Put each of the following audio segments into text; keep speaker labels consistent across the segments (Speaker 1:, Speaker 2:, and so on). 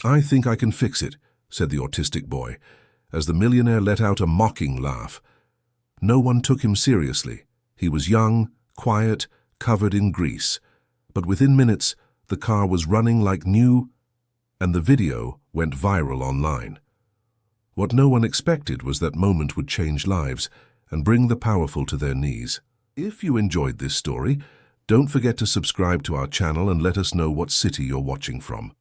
Speaker 1: "I think I can fix it," said the autistic boy, as the millionaire let out a mocking laugh. No one took him seriously. He was young, quiet, covered in grease. But within minutes, the car was running like new, and the video went viral online. What no one expected was that moment would change lives and bring the powerful to their knees. If you enjoyed this story, don't forget to subscribe to our channel and let us know what city you're watching from.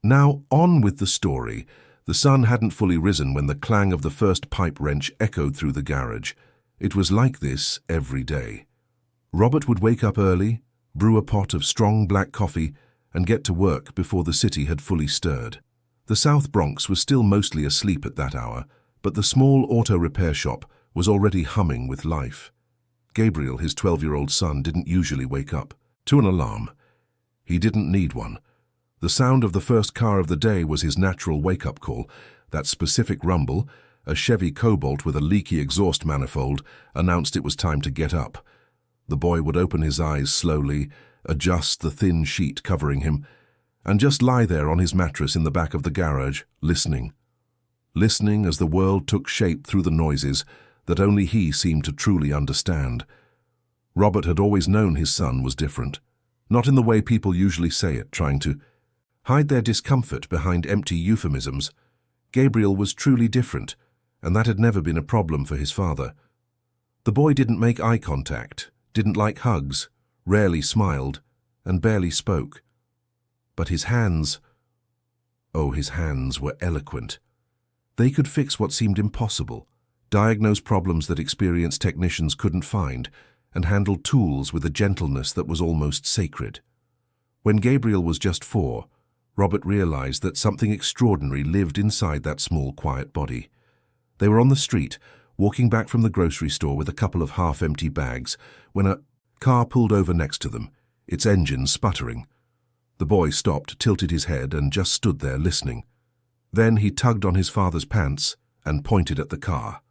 Speaker 1: Now, on with the story. The sun hadn't fully risen when the clang of the first pipe wrench echoed through the garage. It was like this every day. Robert would wake up early, brew a pot of strong black coffee, and get to work before the city had fully stirred. The South Bronx was still mostly asleep at that hour, but the small auto repair shop was already humming with life. Gabriel, his 12-year-old son, didn't usually wake up to an alarm. He didn't need one. The sound of the first car of the day was his natural wake-up call. That specific rumble, a Chevy Cobalt with a leaky exhaust manifold, announced it was time to get up. The boy would open his eyes slowly, adjust the thin sheet covering him, and just lie there on his mattress in the back of the garage, listening. Listening as the world took shape through the noises that only he seemed to truly understand. Robert had always known his son was different, not in the way people usually say it, trying to hide their discomfort behind empty euphemisms. Gabriel was truly different, and that had never been a problem for his father. The boy didn't make eye contact, didn't like hugs, rarely smiled, and barely spoke. But his hands, oh, his hands were eloquent. They could fix what seemed impossible, diagnose problems that experienced technicians couldn't find, and handle tools with a gentleness that was almost sacred. When Gabriel was just 4, Robert realized that something extraordinary lived inside that small, quiet body. They were on the street, walking back from the grocery store with a couple of half-empty bags, when a car pulled over next to them, its engine sputtering. The boy stopped, tilted his head, and just stood there listening. Then he tugged on his father's pants and pointed at the car.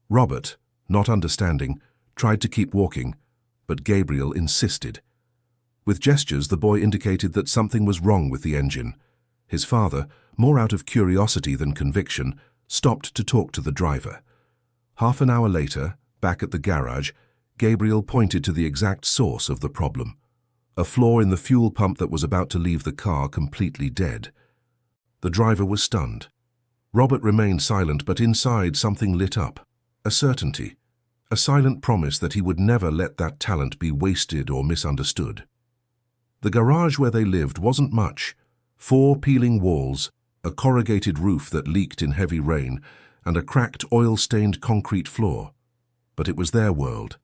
Speaker 1: Robert, not understanding, tried to keep walking, but Gabriel insisted. With gestures, the boy indicated that something was wrong with the engine. His father, more out of curiosity than conviction, stopped to talk to the driver. Half an hour later, back at the garage, Gabriel pointed to the exact source of the problem. A flaw in the fuel pump that was about to leave the car completely dead. The driver was stunned. Robert remained silent, but inside something lit up. A certainty. A silent promise that he would never let that talent be wasted or misunderstood. The garage where they lived wasn't much. 4 peeling walls, a corrugated roof that leaked in heavy rain, and a cracked oil-stained concrete floor. But it was their world.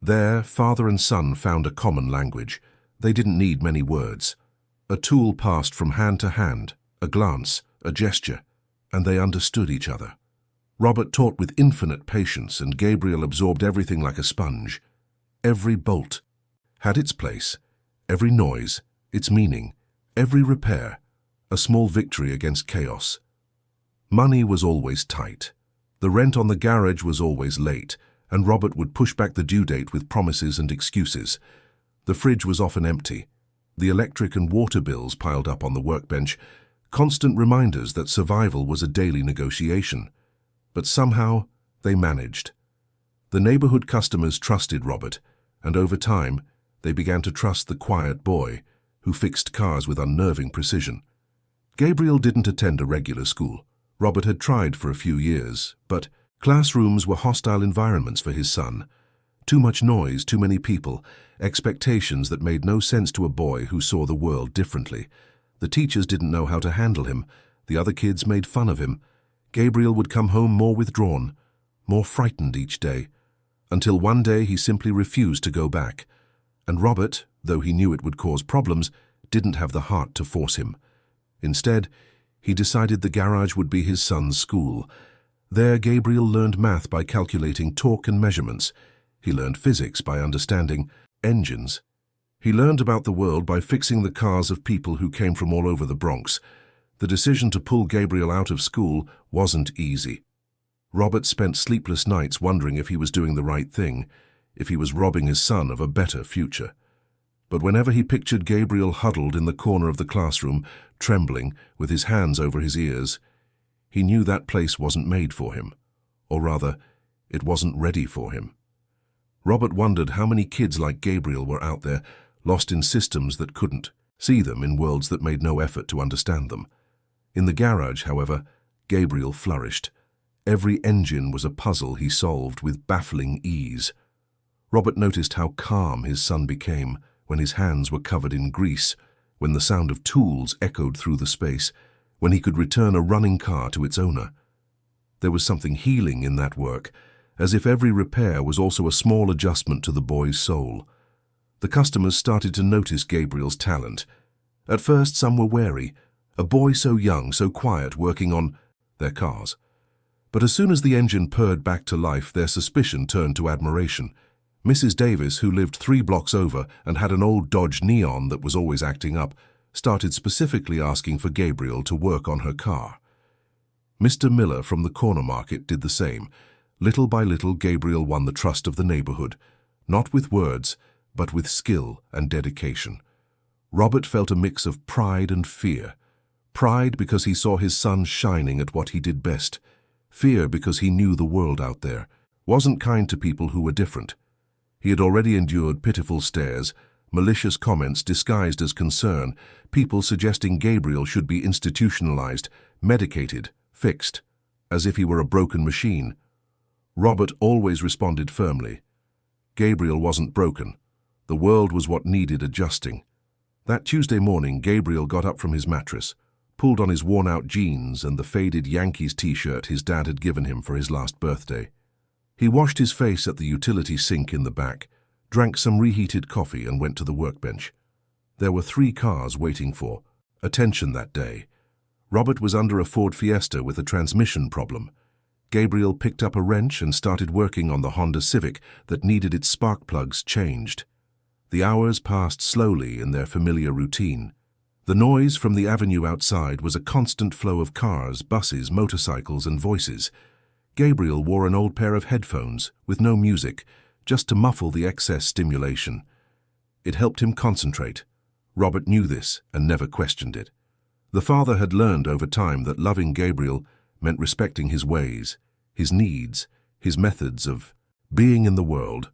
Speaker 1: There, father and son found a common language. They didn't need many words. A tool passed from hand to hand, a glance, a gesture, and they understood each other. Robert taught with infinite patience, and Gabriel absorbed everything like a sponge. Every bolt had its place, every noise, its meaning, every repair, a small victory against chaos. Money was always tight. The rent on the garage was always late, and Robert would push back the due date with promises and excuses. The fridge was often empty. The electric and water bills piled up on the workbench, constant reminders that survival was a daily negotiation. But somehow, they managed. The neighborhood customers trusted Robert, and over time, they began to trust the quiet boy, who fixed cars with unnerving precision. Gabriel didn't attend a regular school. Robert had tried for a few years, but classrooms were hostile environments for his son. Too much noise, too many people, expectations that made no sense to a boy who saw the world differently. The teachers didn't know how to handle him. The other kids made fun of him. Gabriel would come home more withdrawn, more frightened each day, until one day he simply refused to go back. And Robert, though he knew it would cause problems, didn't have the heart to force him. Instead, he decided the garage would be his son's school. There, Gabriel learned math by calculating torque and measurements. He learned physics by understanding engines. He learned about the world by fixing the cars of people who came from all over the Bronx. The decision to pull Gabriel out of school wasn't easy. Robert spent sleepless nights wondering if he was doing the right thing, if he was robbing his son of a better future. But whenever he pictured Gabriel huddled in the corner of the classroom, trembling, with his hands over his ears, he knew that place wasn't made for him. Or rather, it wasn't ready for him. Robert wondered how many kids like Gabriel were out there, lost in systems that couldn't see them, in worlds that made no effort to understand them. In the garage, however, Gabriel flourished. Every engine was a puzzle he solved with baffling ease. Robert noticed how calm his son became when his hands were covered in grease, when the sound of tools echoed through the space, when he could return a running car to its owner. There was something healing in that work, as if every repair was also a small adjustment to the boy's soul. The customers started to notice Gabriel's talent. At first, some were wary, a boy so young, so quiet, working on their cars. But as soon as the engine purred back to life, their suspicion turned to admiration. Mrs. Davis, who lived 3 blocks over and had an old Dodge Neon that was always acting up, started specifically asking for Gabriel to work on her car. Mr. Miller from the corner market did the same. Little by little, Gabriel won the trust of the neighborhood, not with words, but with skill and dedication. Robert felt a mix of pride and fear. Pride because he saw his son shining at what he did best. Fear because he knew the world out there wasn't kind to people who were different. He had already endured pitiful stares, malicious comments disguised as concern, people suggesting Gabriel should be institutionalized, medicated, fixed, as if he were a broken machine. Robert always responded firmly. Gabriel wasn't broken. The world was what needed adjusting. That Tuesday morning, Gabriel got up from his mattress, pulled on his worn-out jeans and the faded Yankees t-shirt his dad had given him for his last birthday. He washed his face at the utility sink in the back, drank some reheated coffee and went to the workbench. There were 3 cars waiting for attention that day. Robert was under a Ford Fiesta with a transmission problem. Gabriel picked up a wrench and started working on the Honda Civic that needed its spark plugs changed. The hours passed slowly in their familiar routine. The noise from the avenue outside was a constant flow of cars, buses, motorcycles, and voices. Gabriel wore an old pair of headphones with no music, just to muffle the excess stimulation. It helped him concentrate. Robert knew this and never questioned it. The father had learned over time that loving Gabriel meant respecting his ways, his needs, his methods of being in the world.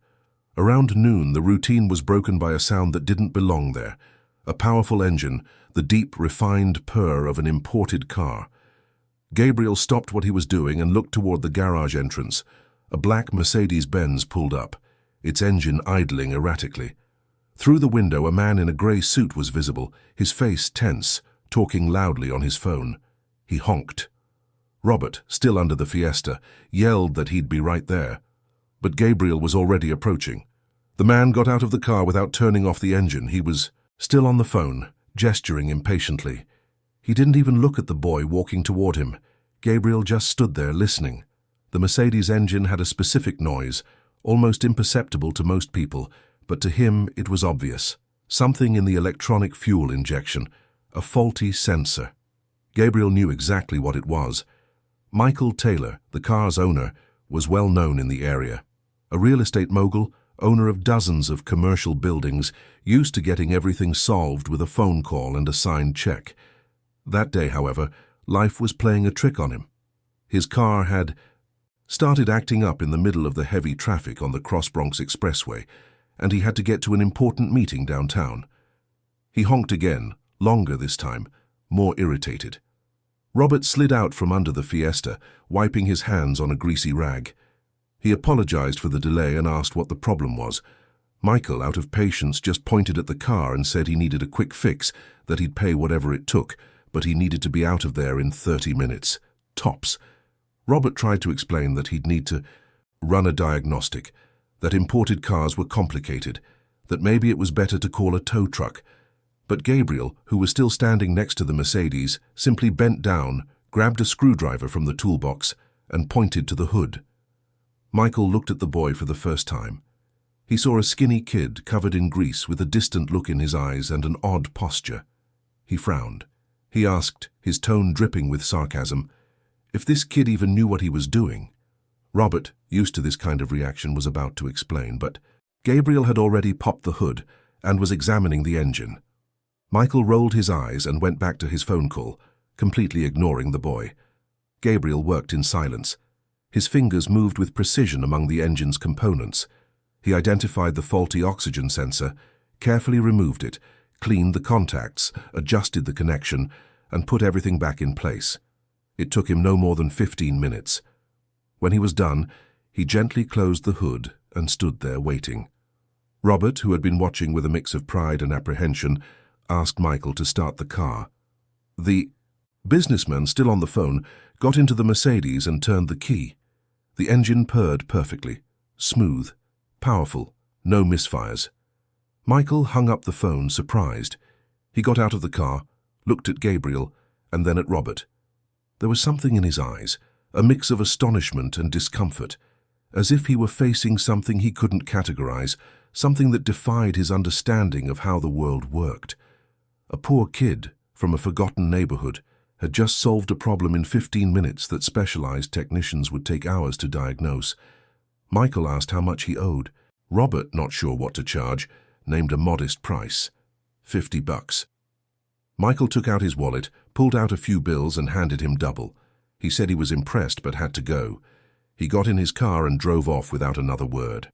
Speaker 1: Around noon, the routine was broken by a sound that didn't belong there. A powerful engine, the deep, refined purr of an imported car. Gabriel stopped what he was doing and looked toward the garage entrance. A black Mercedes-Benz pulled up, its engine idling erratically. Through the window, a man in a grey suit was visible, his face tense, talking loudly on his phone. He honked. Robert, still under the Fiesta, yelled that he'd be right there. But Gabriel was already approaching. The man got out of the car without turning off the engine. He was still on the phone, gesturing impatiently. He didn't even look at the boy walking toward him. Gabriel just stood there listening. The Mercedes engine had a specific noise, almost imperceptible to most people, but to him it was obvious. Something in the electronic fuel injection, a faulty sensor. Gabriel knew exactly what it was. Michael Taylor, the car's owner, was well known in the area. A real estate mogul, owner of dozens of commercial buildings, used to getting everything solved with a phone call and a signed check. That day, however, life was playing a trick on him. His car had started acting up in the middle of the heavy traffic on the Cross Bronx Expressway, and he had to get to an important meeting downtown. He honked again, longer this time, more irritated. Robert slid out from under the Fiesta, wiping his hands on a greasy rag. He apologized for the delay and asked what the problem was. Michael, out of patience, just pointed at the car and said he needed a quick fix, that he'd pay whatever it took, but he needed to be out of there in 30 minutes. Tops. Robert tried to explain that he'd need to run a diagnostic, that imported cars were complicated, that maybe it was better to call a tow truck. But Gabriel, who was still standing next to the Mercedes, simply bent down, grabbed a screwdriver from the toolbox, and pointed to the hood. Michael looked at the boy for the first time. He saw a skinny kid covered in grease with a distant look in his eyes and an odd posture. He frowned. He asked, his tone dripping with sarcasm, if this kid even knew what he was doing. Robert, used to this kind of reaction, was about to explain, but Gabriel had already popped the hood, and was examining the engine. Michael rolled his eyes and went back to his phone call, completely ignoring the boy. Gabriel worked in silence. His fingers moved with precision among the engine's components. He identified the faulty oxygen sensor, carefully removed it, cleaned the contacts, adjusted the connection, and put everything back in place. It took him no more than 15 minutes. When he was done, he gently closed the hood and stood there waiting. Robert, who had been watching with a mix of pride and apprehension, asked Michael to start the car. The businessman, still on the phone, got into the Mercedes and turned the key. The engine purred perfectly, smooth, powerful, no misfires. Michael hung up the phone, surprised. He got out of the car, looked at Gabriel, and then at Robert. There was something in his eyes, a mix of astonishment and discomfort, as if he were facing something he couldn't categorize, something that defied his understanding of how the world worked. A poor kid from a forgotten neighborhood had just solved a problem in 15 minutes that specialized technicians would take hours to diagnose. Michael asked how much he owed. Robert, not sure what to charge, named a modest price, $50. Michael took out his wallet, pulled out a few bills and handed him double. He said he was impressed but had to go. He got in his car and drove off without another word.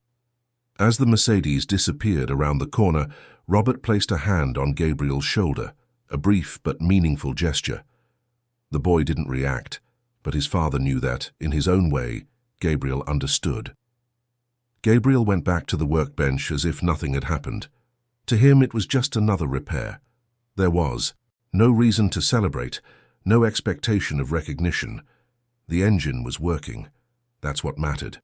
Speaker 1: As the Mercedes disappeared around the corner, Robert placed a hand on Gabriel's shoulder, a brief but meaningful gesture. The boy didn't react, but his father knew that, in his own way, Gabriel understood. Gabriel went back to the workbench as if nothing had happened. To him, it was just another repair. There was no reason to celebrate, no expectation of recognition. The engine was working. That's what mattered.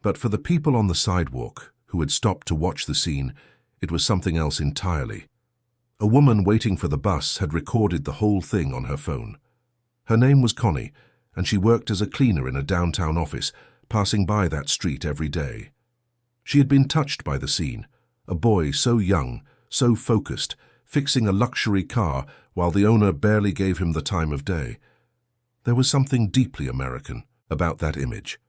Speaker 1: But for the people on the sidewalk, who had stopped to watch the scene, it was something else entirely. A woman waiting for the bus had recorded the whole thing on her phone. Her name was Connie, and she worked as a cleaner in a downtown office, passing by that street every day. She had been touched by the scene, a boy so young, so focused, fixing a luxury car while the owner barely gave him the time of day. There was something deeply American about that image.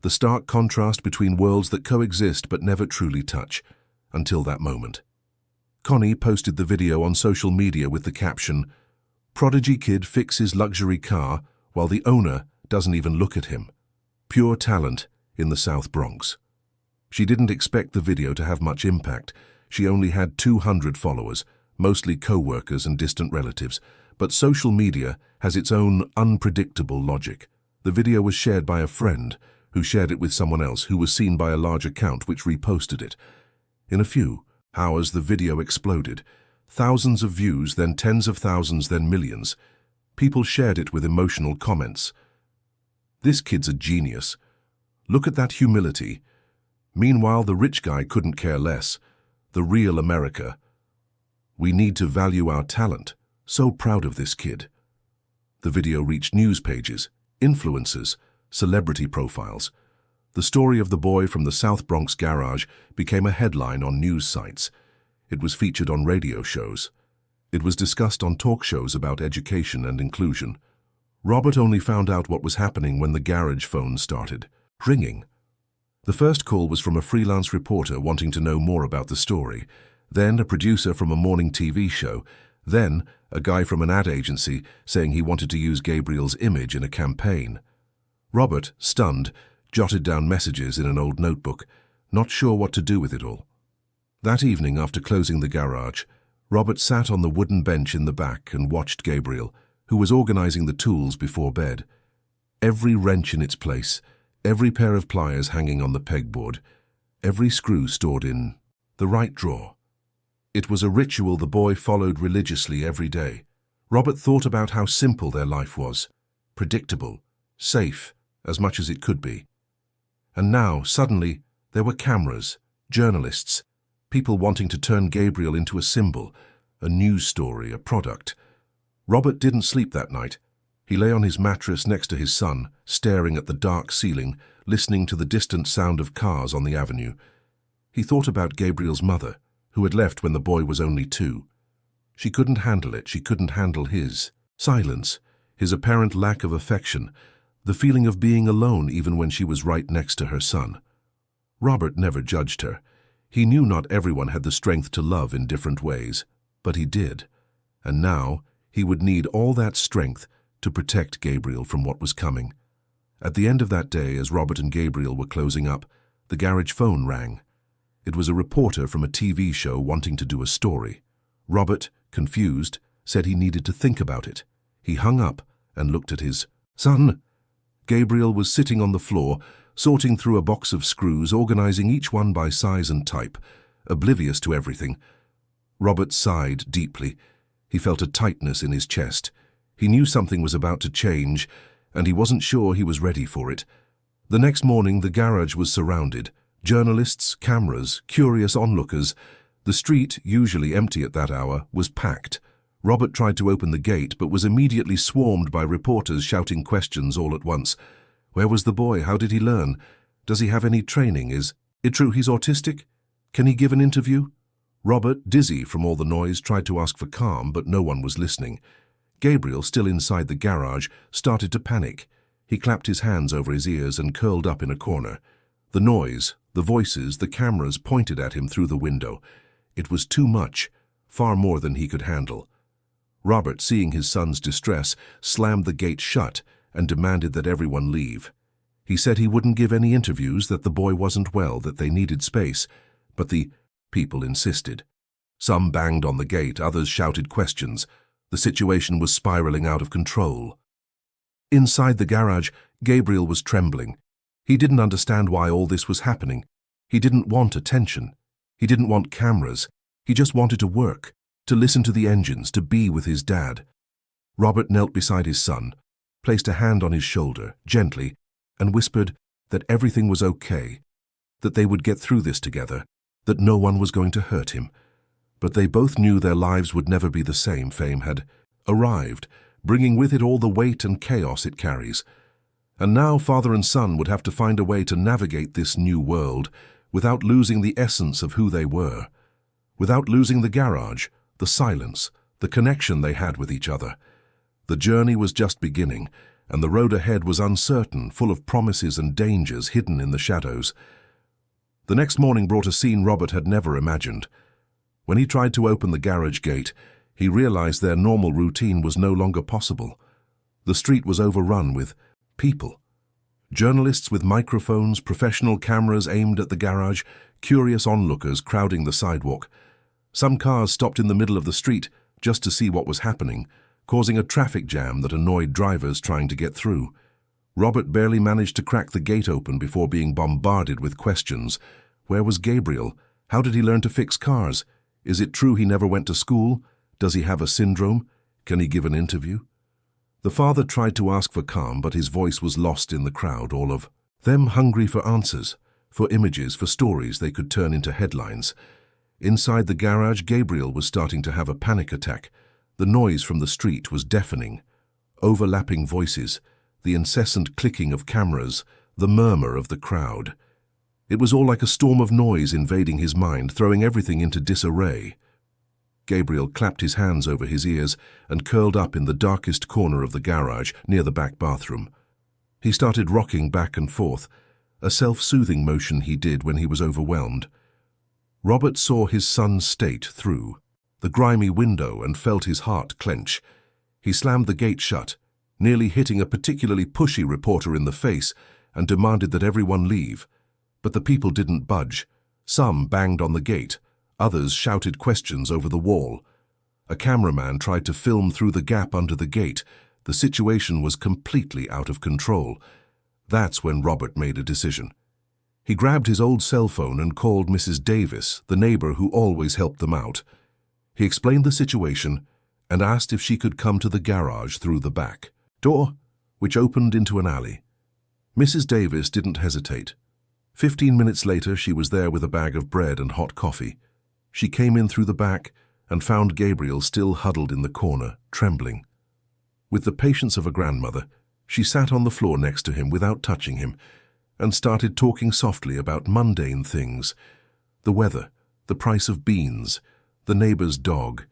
Speaker 1: The stark contrast between worlds that coexist but never truly touch, until that moment. Connie posted the video on social media with the caption, "Prodigy kid fixes luxury car while the owner doesn't even look at him. Pure talent in the South Bronx." She didn't expect the video to have much impact. She only had 200 followers, mostly co-workers and distant relatives. But social media has its own unpredictable logic. The video was shared by a friend, who shared it with someone else, who was seen by a large account which reposted it. In a few hours, the video exploded. Thousands of views, then tens of thousands, then millions. People shared it with emotional comments. "This kid's a genius. Look at that humility." Meanwhile, the rich guy couldn't care less. The real America. "We need to value our talent. So proud of this kid." The video reached news pages, influencers, celebrity profiles. The story of the boy from the South Bronx garage became a headline on news sites. It was featured on radio shows. It was discussed on talk shows about education and inclusion. Robert only found out what was happening when the garage phone started ringing. The first call was from a freelance reporter wanting to know more about the story, then a producer from a morning TV show, then a guy from an ad agency saying he wanted to use Gabriel's image in a campaign. Robert, stunned, jotted down messages in an old notebook, not sure what to do with it all. That evening, after closing the garage, Robert sat on the wooden bench in the back and watched Gabriel, who was organizing the tools before bed. Every wrench in its place, every pair of pliers hanging on the pegboard, every screw stored in the right drawer. It was a ritual the boy followed religiously every day. Robert thought about how simple their life was, predictable, safe, as much as it could be. And now, suddenly, there were cameras, journalists, people wanting to turn Gabriel into a symbol, a news story, a product. Robert didn't sleep that night. He lay on his mattress next to his son, staring at the dark ceiling, listening to the distant sound of cars on the avenue. He thought about Gabriel's mother, who had left when the boy was only 2. She couldn't handle it. She couldn't handle his silence, his apparent lack of affection, the feeling of being alone even when she was right next to her son. Robert never judged her. He knew not everyone had the strength to love in different ways, but he did. And now he would need all that strength to protect Gabriel from what was coming. At the end of that day, as Robert and Gabriel were closing up, the garage phone rang. It was a reporter from a TV show wanting to do a story. Robert, confused, said he needed to think about it. He hung up and looked at his son. Gabriel was sitting on the floor, sorting through a box of screws, organizing each one by size and type, oblivious to everything. Robert sighed deeply. He felt a tightness in his chest. He knew something was about to change, and he wasn't sure he was ready for it. The next morning, the garage was surrounded. Journalists, cameras, curious onlookers. The street, usually empty at that hour, was packed. Robert tried to open the gate, but was immediately swarmed by reporters shouting questions all at once. Where was the boy? How did he learn? Does he have any training? Is it true he's autistic? Can he give an interview? Robert, dizzy from all the noise, tried to ask for calm, but no one was listening. Gabriel, still inside the garage, started to panic. He clapped his hands over his ears and curled up in a corner. The noise, the voices, the cameras pointed at him through the window. It was too much, far more than he could handle. Robert, seeing his son's distress, slammed the gate shut and demanded that everyone leave. He said he wouldn't give any interviews, that the boy wasn't well, that they needed space, but the people insisted. Some banged on the gate, others shouted questions. The situation was spiraling out of control. Inside the garage, Gabriel was trembling. He didn't understand why all this was happening. He didn't want attention. He didn't want cameras. He just wanted to work, to listen to the engines, to be with his dad. Robert knelt beside his son, placed a hand on his shoulder, gently, and whispered that everything was okay, that they would get through this together, that no one was going to hurt him. But they both knew their lives would never be the same. Fame had arrived, bringing with it all the weight and chaos it carries. And now father and son would have to find a way to navigate this new world without losing the essence of who they were, without losing the garage, the silence, the connection they had with each other. The journey was just beginning, and the road ahead was uncertain, full of promises and dangers hidden in the shadows. The next morning brought a scene Robert had never imagined. When he tried to open the garage gate, he realized their normal routine was no longer possible. The street was overrun with people. Journalists with microphones, professional cameras aimed at the garage, curious onlookers crowding the sidewalk. Some cars stopped in the middle of the street just to see what was happening, causing a traffic jam that annoyed drivers trying to get through. Robert barely managed to crack the gate open before being bombarded with questions. Where was Gabriel? How did he learn to fix cars? Is it true he never went to school? Does he have a syndrome? Can he give an interview? The father tried to ask for calm, but his voice was lost in the crowd, all of them hungry for answers, for images, for stories they could turn into headlines. Inside the garage, Gabriel was starting to have a panic attack. The noise from the street was deafening. Overlapping voices, the incessant clicking of cameras, the murmur of the crowd. It was all like a storm of noise invading his mind, throwing everything into disarray. Gabriel clapped his hands over his ears and curled up in the darkest corner of the garage near the back bathroom. He started rocking back and forth, a self-soothing motion he did when he was overwhelmed. Robert saw his son's state through the grimy window and felt his heart clench. He slammed the gate shut, nearly hitting a particularly pushy reporter in the face, and demanded that everyone leave. But the people didn't budge. Some banged on the gate. Others shouted questions over the wall. A cameraman tried to film through the gap under the gate. The situation was completely out of control. That's when Robert made a decision. He grabbed his old cell phone and called Mrs. Davis, the neighbor who always helped them out. He explained the situation and asked if she could come to the garage through the back door, which opened into an alley. Mrs. Davis didn't hesitate. 15 minutes later, she was there with a bag of bread and hot coffee. She came in through the back and found Gabriel still huddled in the corner, trembling. With the patience of a grandmother, she sat on the floor next to him without touching him and started talking softly about mundane things, the weather, the price of beans, the neighbor's dog.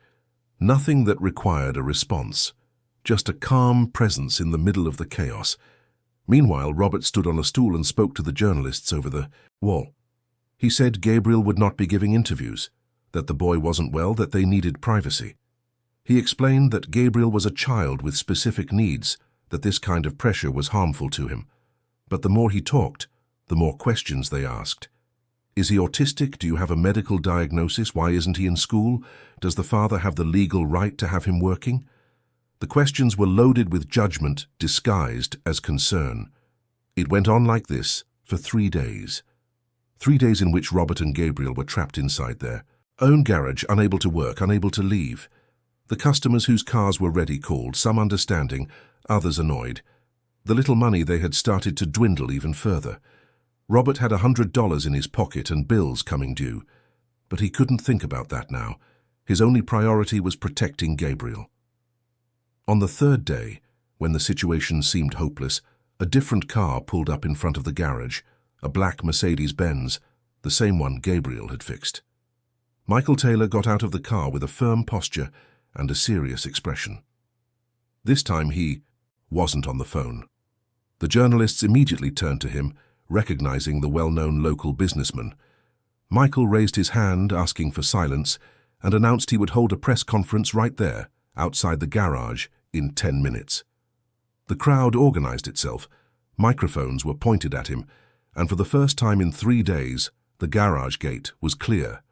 Speaker 1: Nothing that required a response, just a calm presence in the middle of the chaos. Meanwhile, Robert stood on a stool and spoke to the journalists over the wall. He said Gabriel would not be giving interviews, that the boy wasn't well, that they needed privacy. He explained that Gabriel was a child with specific needs, that this kind of pressure was harmful to him. But the more he talked, the more questions they asked. Is he autistic? Do you have a medical diagnosis? Why isn't he in school? Does the father have the legal right to have him working? The questions were loaded with judgment disguised as concern. It went on like this for 3 days. 3 days in which Robert and Gabriel were trapped inside their own garage, unable to work, unable to leave. The customers whose cars were ready called, some understanding, others annoyed. The little money they had started to dwindle even further. Robert had $100 in his pocket and bills coming due. But he couldn't think about that now. His only priority was protecting Gabriel. On the 3rd day, when the situation seemed hopeless, a different car pulled up in front of the garage, a black Mercedes-Benz, the same one Gabriel had fixed. Michael Taylor got out of the car with a firm posture and a serious expression. This time he wasn't on the phone. The journalists immediately turned to him, recognizing the well-known local businessman. Michael raised his hand, asking for silence, and announced he would hold a press conference right there, outside the garage, in 10 minutes. The crowd organized itself. Microphones were pointed at him, and for the first time in 3 days, the garage gate was clear.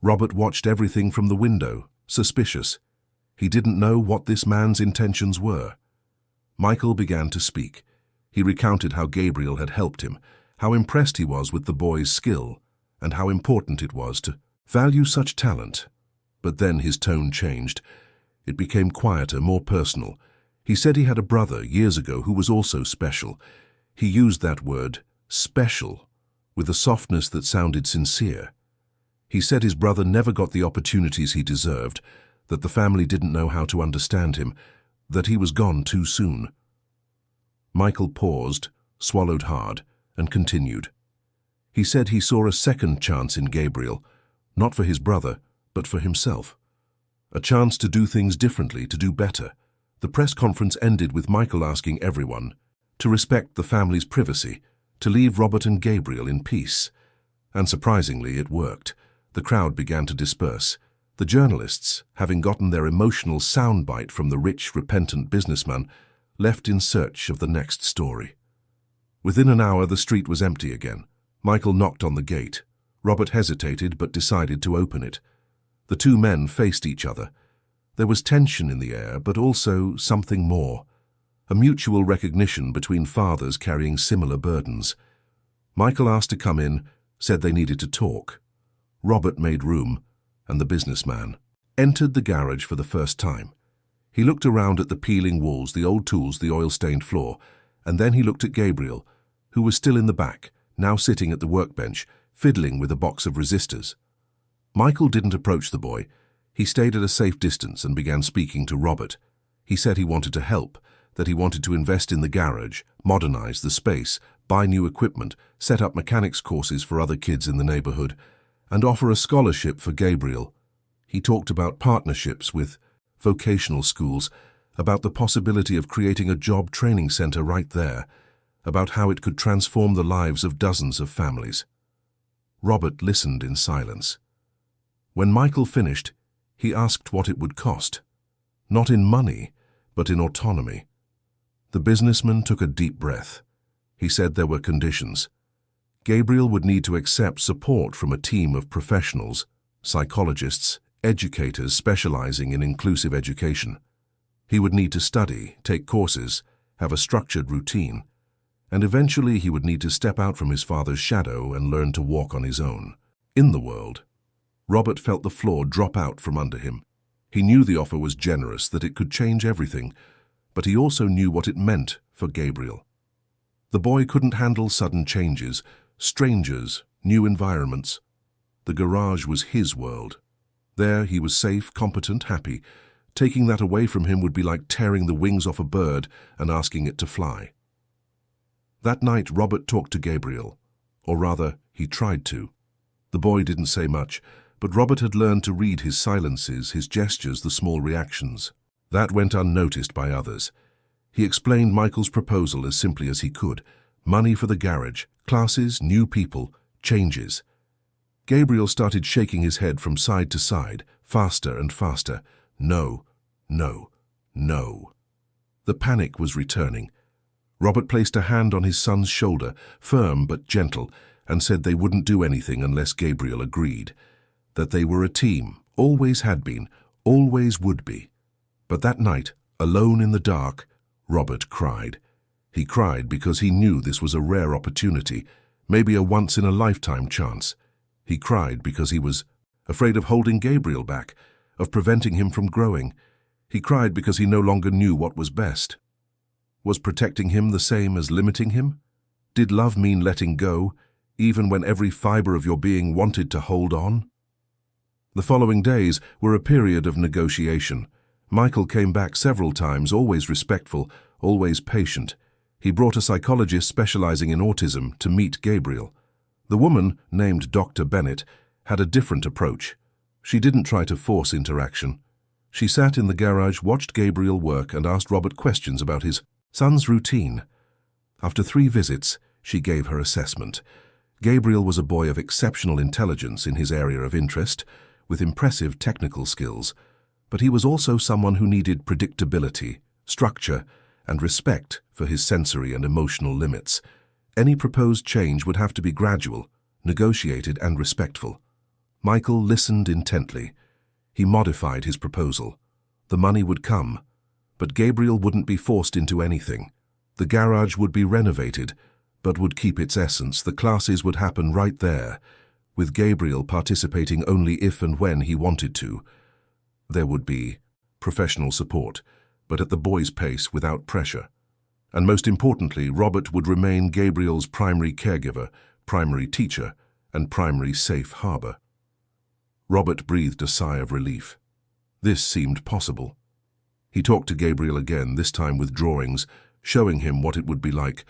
Speaker 1: Robert watched everything from the window, suspicious. He didn't know what this man's intentions were. Michael began to speak. He recounted how Gabriel had helped him, how impressed he was with the boy's skill, and how important it was to value such talent. But then his tone changed. It became quieter, more personal. He said he had a brother years ago who was also special. He used that word, special, with a softness that sounded sincere. He said his brother never got the opportunities he deserved, that the family didn't know how to understand him, that he was gone too soon. Michael paused, swallowed hard, and continued. He said he saw a second chance in Gabriel, not for his brother, but for himself. A chance to do things differently, to do better. The press conference ended with Michael asking everyone to respect the family's privacy, to leave Robert and Gabriel in peace. And surprisingly, it worked. The crowd began to disperse. The journalists, having gotten their emotional soundbite from the rich, repentant businessman, left in search of the next story. Within an hour, the street was empty again. Michael knocked on the gate. Robert hesitated but decided to open it. The two men faced each other. There was tension in the air, but also something more. A mutual recognition between fathers carrying similar burdens. Michael asked to come in, said they needed to talk. Robert made room, and the businessman entered the garage for the first time. He looked around at the peeling walls, the old tools, the oil-stained floor, and then he looked at Gabriel, who was still in the back, now sitting at the workbench, fiddling with a box of resistors. Michael didn't approach the boy. He stayed at a safe distance and began speaking to Robert. He said he wanted to help, that he wanted to invest in the garage, modernize the space, buy new equipment, set up mechanics courses for other kids in the neighborhood, and offer a scholarship for Gabriel. He talked about partnerships with vocational schools, about the possibility of creating a job training center right there, about how it could transform the lives of dozens of families. Robert listened in silence. When Michael finished, he asked what it would cost. Not in money, but in autonomy. The businessman took a deep breath. He said there were conditions. Gabriel would need to accept support from a team of professionals, psychologists, educators specializing in inclusive education. He would need to study, take courses, have a structured routine, and eventually he would need to step out from his father's shadow and learn to walk on his own. In the world, Robert felt the floor drop out from under him. He knew the offer was generous, that it could change everything, but he also knew what it meant for Gabriel. The boy couldn't handle sudden changes, strangers, new environments. The garage was his world. There he was safe, competent, happy. Taking that away from him would be like tearing the wings off a bird and asking it to fly. That night, Robert talked to Gabriel, or rather, he tried to. The boy didn't say much, but Robert had learned to read his silences, his gestures, the small reactions. That went unnoticed by others. He explained Michael's proposal as simply as he could. Money for the garage, classes, new people, changes. Gabriel started shaking his head from side to side, faster and faster. No, no, no. The panic was returning. Robert placed a hand on his son's shoulder, firm but gentle, and said they wouldn't do anything unless Gabriel agreed. That they were a team, always had been, always would be. But that night, alone in the dark, Robert cried. He cried because he knew this was a rare opportunity, maybe a once-in-a-lifetime chance. He cried because he was afraid of holding Gabriel back, of preventing him from growing. He cried because he no longer knew what was best. Was protecting him the same as limiting him? Did love mean letting go, even when every fiber of your being wanted to hold on? The following days were a period of negotiation. Michael came back several times, always respectful, always patient. He brought a psychologist specializing in autism to meet Gabriel. The woman, named Dr. Bennett, had a different approach. She didn't try to force interaction. She sat in the garage, watched Gabriel work, and asked Robert questions about his son's routine. After 3 visits, she gave her assessment. Gabriel was a boy of exceptional intelligence in his area of interest, with impressive technical skills, but he was also someone who needed predictability, structure, and respect for his sensory and emotional limits. Any proposed change would have to be gradual, negotiated, and respectful. Michael listened intently. He modified his proposal. The money would come, but Gabriel wouldn't be forced into anything. The garage would be renovated, but would keep its essence. The classes would happen right there, with Gabriel participating only if and when he wanted to. There would be professional support, but at the boy's pace without pressure. And most importantly, Robert would remain Gabriel's primary caregiver, primary teacher, and primary safe harbor. Robert breathed a sigh of relief. This seemed possible. He talked to Gabriel again, this time with drawings, showing him what it would be like.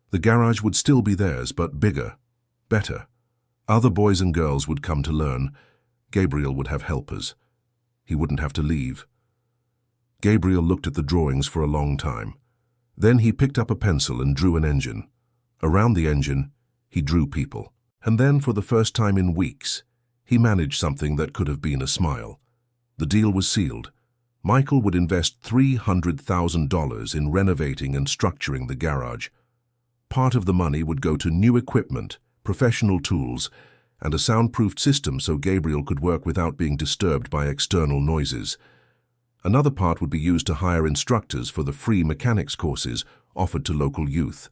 Speaker 1: The garage would still be theirs, but bigger, better. Other boys and girls would come to learn. Gabriel would have helpers. He wouldn't have to leave. Gabriel looked at the drawings for a long time. Then he picked up a pencil and drew an engine. Around the engine, he drew people. And then, for the first time in weeks, he managed something that could have been a smile. The deal was sealed. Michael would invest $300,000 in renovating and structuring the garage. Part of the money would go to new equipment, professional tools, and a soundproofed system so Gabriel could work without being disturbed by external noises. Another part would be used to hire instructors for the free mechanics courses offered to local youth.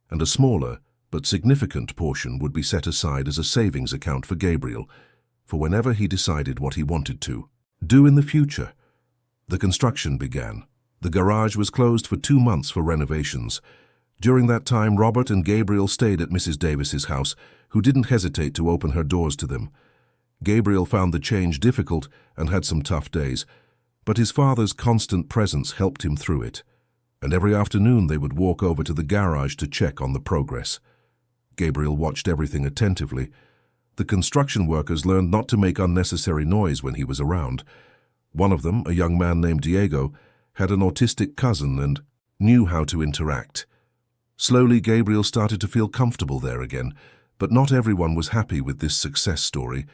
Speaker 1: And a smaller but significant portion would be set aside as a savings account for Gabriel, for whenever he decided what he wanted to do in the future. The construction began. The garage was closed for 2 months for renovations. During that time, Robert and Gabriel stayed at Mrs. Davis's house, who didn't hesitate to open her doors to them. Gabriel found the change difficult and had some tough days, but his father's constant presence helped him through it. And every afternoon they would walk over to the garage to check on the progress. Gabriel watched everything attentively. The construction workers learned not to make unnecessary noise when he was around. One of them, a young man named Diego, had an autistic cousin and knew how to interact. Slowly, Gabriel started to feel comfortable there again, but not everyone was happy with this success story.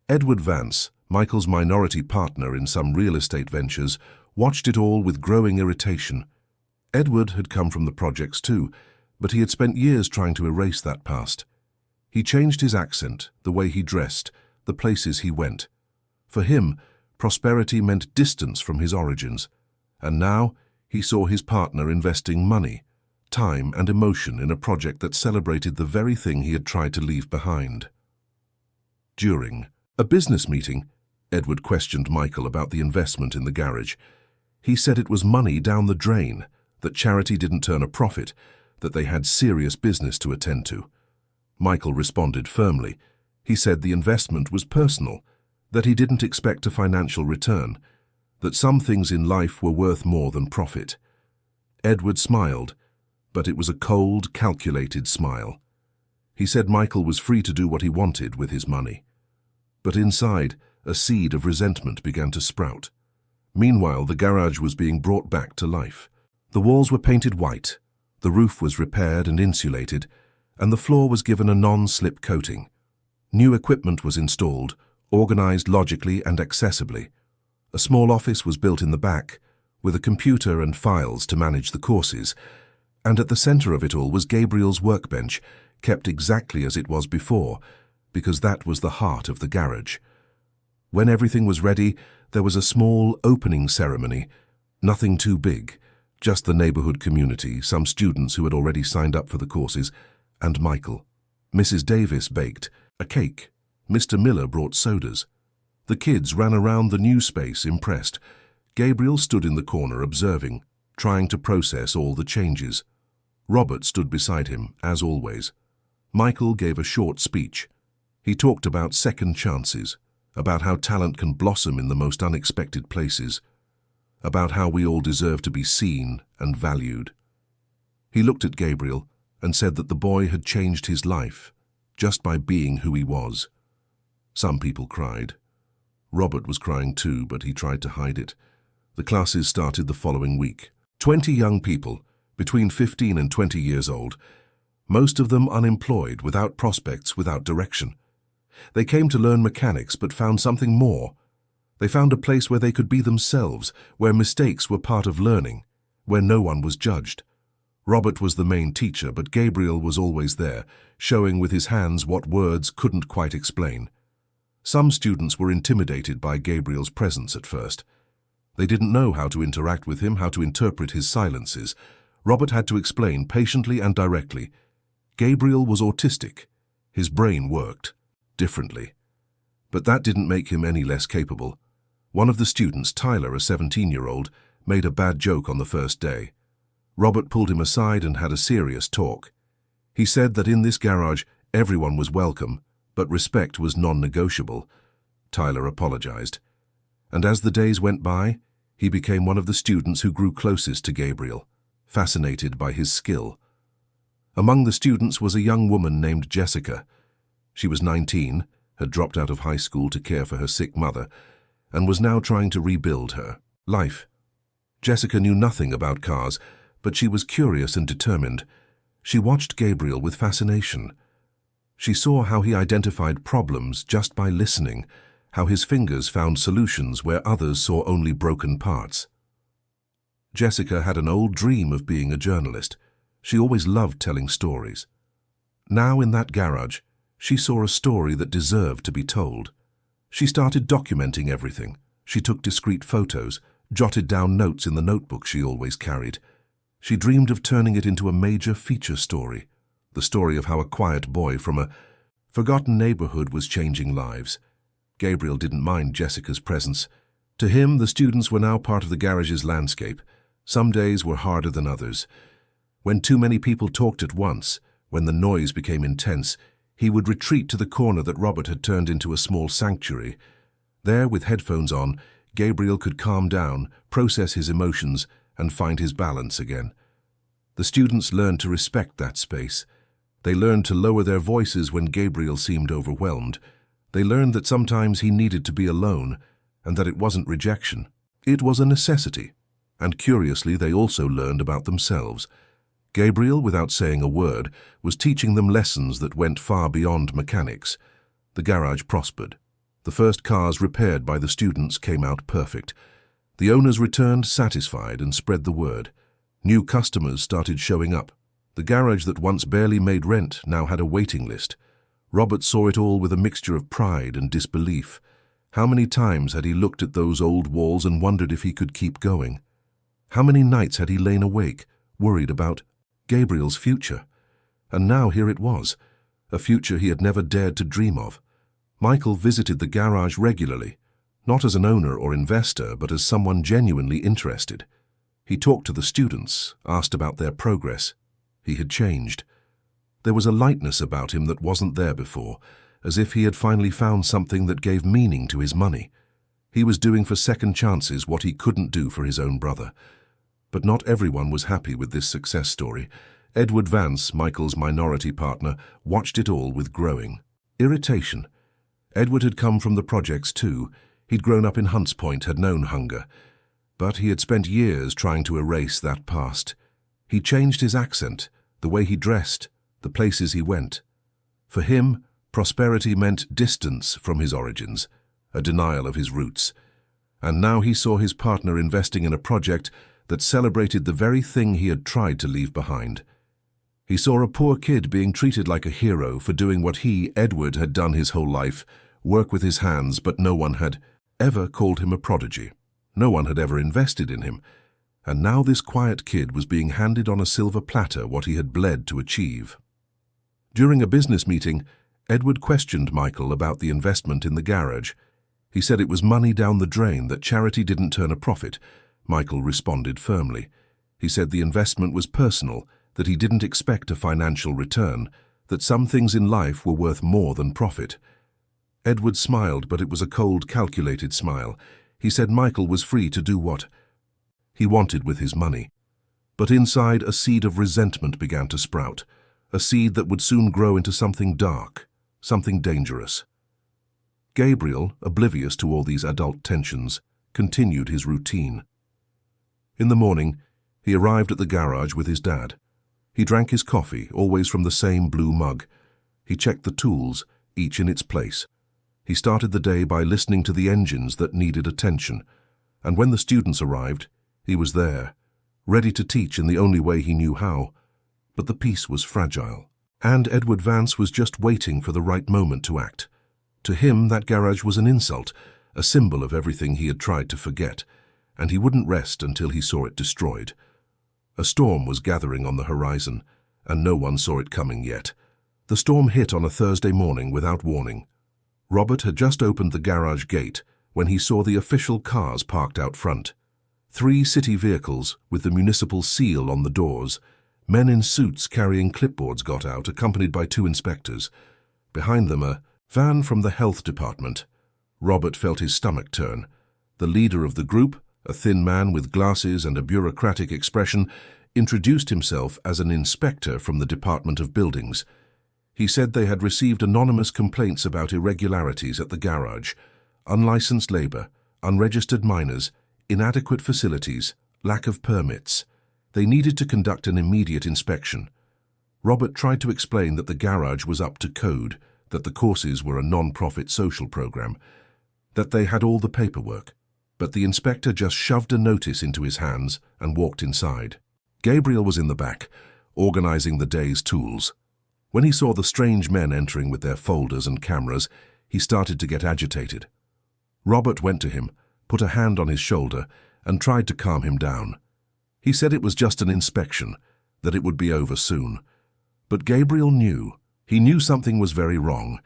Speaker 1: Edward Vance, Michael's minority partner in some real estate ventures, watched it all with growing irritation. Edward had come from the projects too, but he had spent years trying to erase that past. He changed his accent, the way he dressed, the places he went. For him, prosperity meant distance from his origins, and now he saw his partner investing money, time and emotion in a project that celebrated the very thing he had tried to leave behind. During a business meeting, Edward questioned Michael about the investment in the garage. He said it was money down the drain, that charity didn't turn a profit, that they had serious business to attend to. Michael responded firmly. He said the investment was personal, that he didn't expect a financial return, that some things in life were worth more than profit. Edward smiled, but it was a cold, calculated smile. He said Michael was free to do what he wanted with his money. But inside, a seed of resentment began to sprout. Meanwhile, the garage was being brought back to life. The walls were painted white, the roof was repaired and insulated, and the floor was given a non-slip coating. New equipment was installed, organized logically and accessibly. A small office was built in the back, with a computer and files to manage the courses, and at the center of it all was Gabriel's workbench, kept exactly as it was before, because that was the heart of the garage. When everything was ready, there was a small opening ceremony, nothing too big, just the neighborhood community, some students who had already signed up for the courses, and Michael. Mrs. Davis baked a cake. Mr. Miller brought sodas. The kids ran around the new space, impressed. Gabriel stood in the corner observing, trying to process all the changes. Robert stood beside him, as always. Michael gave a short speech. He talked about second chances, about how talent can blossom in the most unexpected places, about how we all deserve to be seen and valued. He looked at Gabriel and said that the boy had changed his life just by being who he was. Some people cried. Robert was crying too, but he tried to hide it. The classes started the following week. 20 young people, between 15 and 20 years old, most of them unemployed, without prospects, without direction. They came to learn mechanics but found something more. They found a place where they could be themselves, where mistakes were part of learning, where no one was judged. Robert was the main teacher, but Gabriel was always there, showing with his hands what words couldn't quite explain. Some students were intimidated by Gabriel's presence at first. They didn't know how to interact with him, how to interpret his silences. Robert had to explain patiently and directly. Gabriel was autistic. His brain worked differently. But that didn't make him any less capable. One of the students, Tyler, a 17-year-old, made a bad joke on the first day. Robert pulled him aside and had a serious talk. He said that in this garage, everyone was welcome, but respect was non-negotiable. Tyler apologized. And as the days went by, he became one of the students who grew closest to Gabriel, fascinated by his skill. Among the students was a young woman named Jessica. She was 19, had dropped out of high school to care for her sick mother, and was now trying to rebuild her life. Jessica knew nothing about cars, but she was curious and determined. She watched Gabriel with fascination. She saw how he identified problems just by listening, how his fingers found solutions where others saw only broken parts. Jessica had an old dream of being a journalist. She always loved telling stories. Now in that garage, she saw a story that deserved to be told. She started documenting everything. She took discreet photos, jotted down notes in the notebook she always carried. She dreamed of turning it into a major feature story, the story of how a quiet boy from a forgotten neighborhood was changing lives. Gabriel didn't mind Jessica's presence. To him, the students were now part of the garage's landscape. Some days were harder than others. When too many people talked at once, when the noise became intense, he would retreat to the corner that Robert had turned into a small sanctuary. There, with headphones on, Gabriel could calm down, process his emotions, and find his balance again. The students learned to respect that space. They learned to lower their voices when Gabriel seemed overwhelmed. They learned that sometimes he needed to be alone, and that it wasn't rejection. It was a necessity. And curiously, they also learned about themselves. Gabriel, without saying a word, was teaching them lessons that went far beyond mechanics. The garage prospered. The first cars repaired by the students came out perfect. The owners returned satisfied and spread the word. New customers started showing up. The garage that once barely made rent now had a waiting list. Robert saw it all with a mixture of pride and disbelief. How many times had he looked at those old walls and wondered if he could keep going? How many nights had he lain awake, worried about Gabriel's future? And now here it was, a future he had never dared to dream of. Michael visited the garage regularly, not as an owner or investor, but as someone genuinely interested. He talked to the students, asked about their progress. He had changed. There was a lightness about him that wasn't there before, as if he had finally found something that gave meaning to his money. He was doing for second chances what he couldn't do for his own brother. But not everyone was happy with this success story. Edward Vance, Michael's minority partner, watched it all with growing irritation. Edward had come from the projects too. He'd grown up in Hunts Point, had known hunger. But he had spent years trying to erase that past. He changed his accent, the way he dressed, the places he went. For him, Prosperity meant distance from his origins, a denial of his roots. And now he saw his partner investing in a project that celebrated the very thing he had tried to leave behind. He saw a poor kid being treated like a hero for doing what he, Edward, had done his whole life, work with his hands, but no one had ever called him a prodigy. No one had ever invested in him. And now this quiet kid was being handed on a silver platter what he had bled to achieve. During a business meeting, Edward questioned Michael about the investment in the garage. He said it was money down the drain, that charity didn't turn a profit. Michael responded firmly. He said the investment was personal, that he didn't expect a financial return, that some things in life were worth more than profit. Edward smiled, but it was a cold, calculated smile. He said Michael was free to do what he wanted with his money. But inside, a seed of resentment began to sprout, a seed that would soon grow into something dark, something dangerous. Gabriel, oblivious to all these adult tensions, continued his routine. In the morning, he arrived at the garage with his dad. He drank his coffee, always from the same blue mug. He checked the tools, each in its place. He started the day by listening to the engines that needed attention, and when the students arrived, he was there, ready to teach in the only way he knew how. But the peace was fragile, and Edward Vance was just waiting for the right moment to act. To him, that garage was an insult, a symbol of everything he had tried to forget, and he wouldn't rest until he saw it destroyed. A storm was gathering on the horizon, and no one saw it coming yet. The storm hit on a Thursday morning without warning. Robert had just opened the garage gate when he saw the official cars parked out front. 3 city vehicles with the municipal seal on the doors. Men in suits carrying clipboards got out, accompanied by 2 inspectors. Behind them, a van from the health department. Robert felt his stomach turn. The leader of the group, a thin man with glasses and a bureaucratic expression, introduced himself as an inspector from the Department of Buildings. He said they had received anonymous complaints about irregularities at the garage, unlicensed labor, unregistered minors, inadequate facilities, lack of permits. They needed to conduct an immediate inspection. Robert tried to explain that the garage was up to code, that the courses were a non-profit social program, that they had all the paperwork. But the inspector just shoved a notice into his hands and walked inside. Gabriel was in the back, organizing the day's tools. When he saw the strange men entering with their folders and cameras, he started to get agitated. Robert went to him, put a hand on his shoulder, and tried to calm him down. He said it was just an inspection, that it would be over soon. But Gabriel knew. He knew something was very wrong.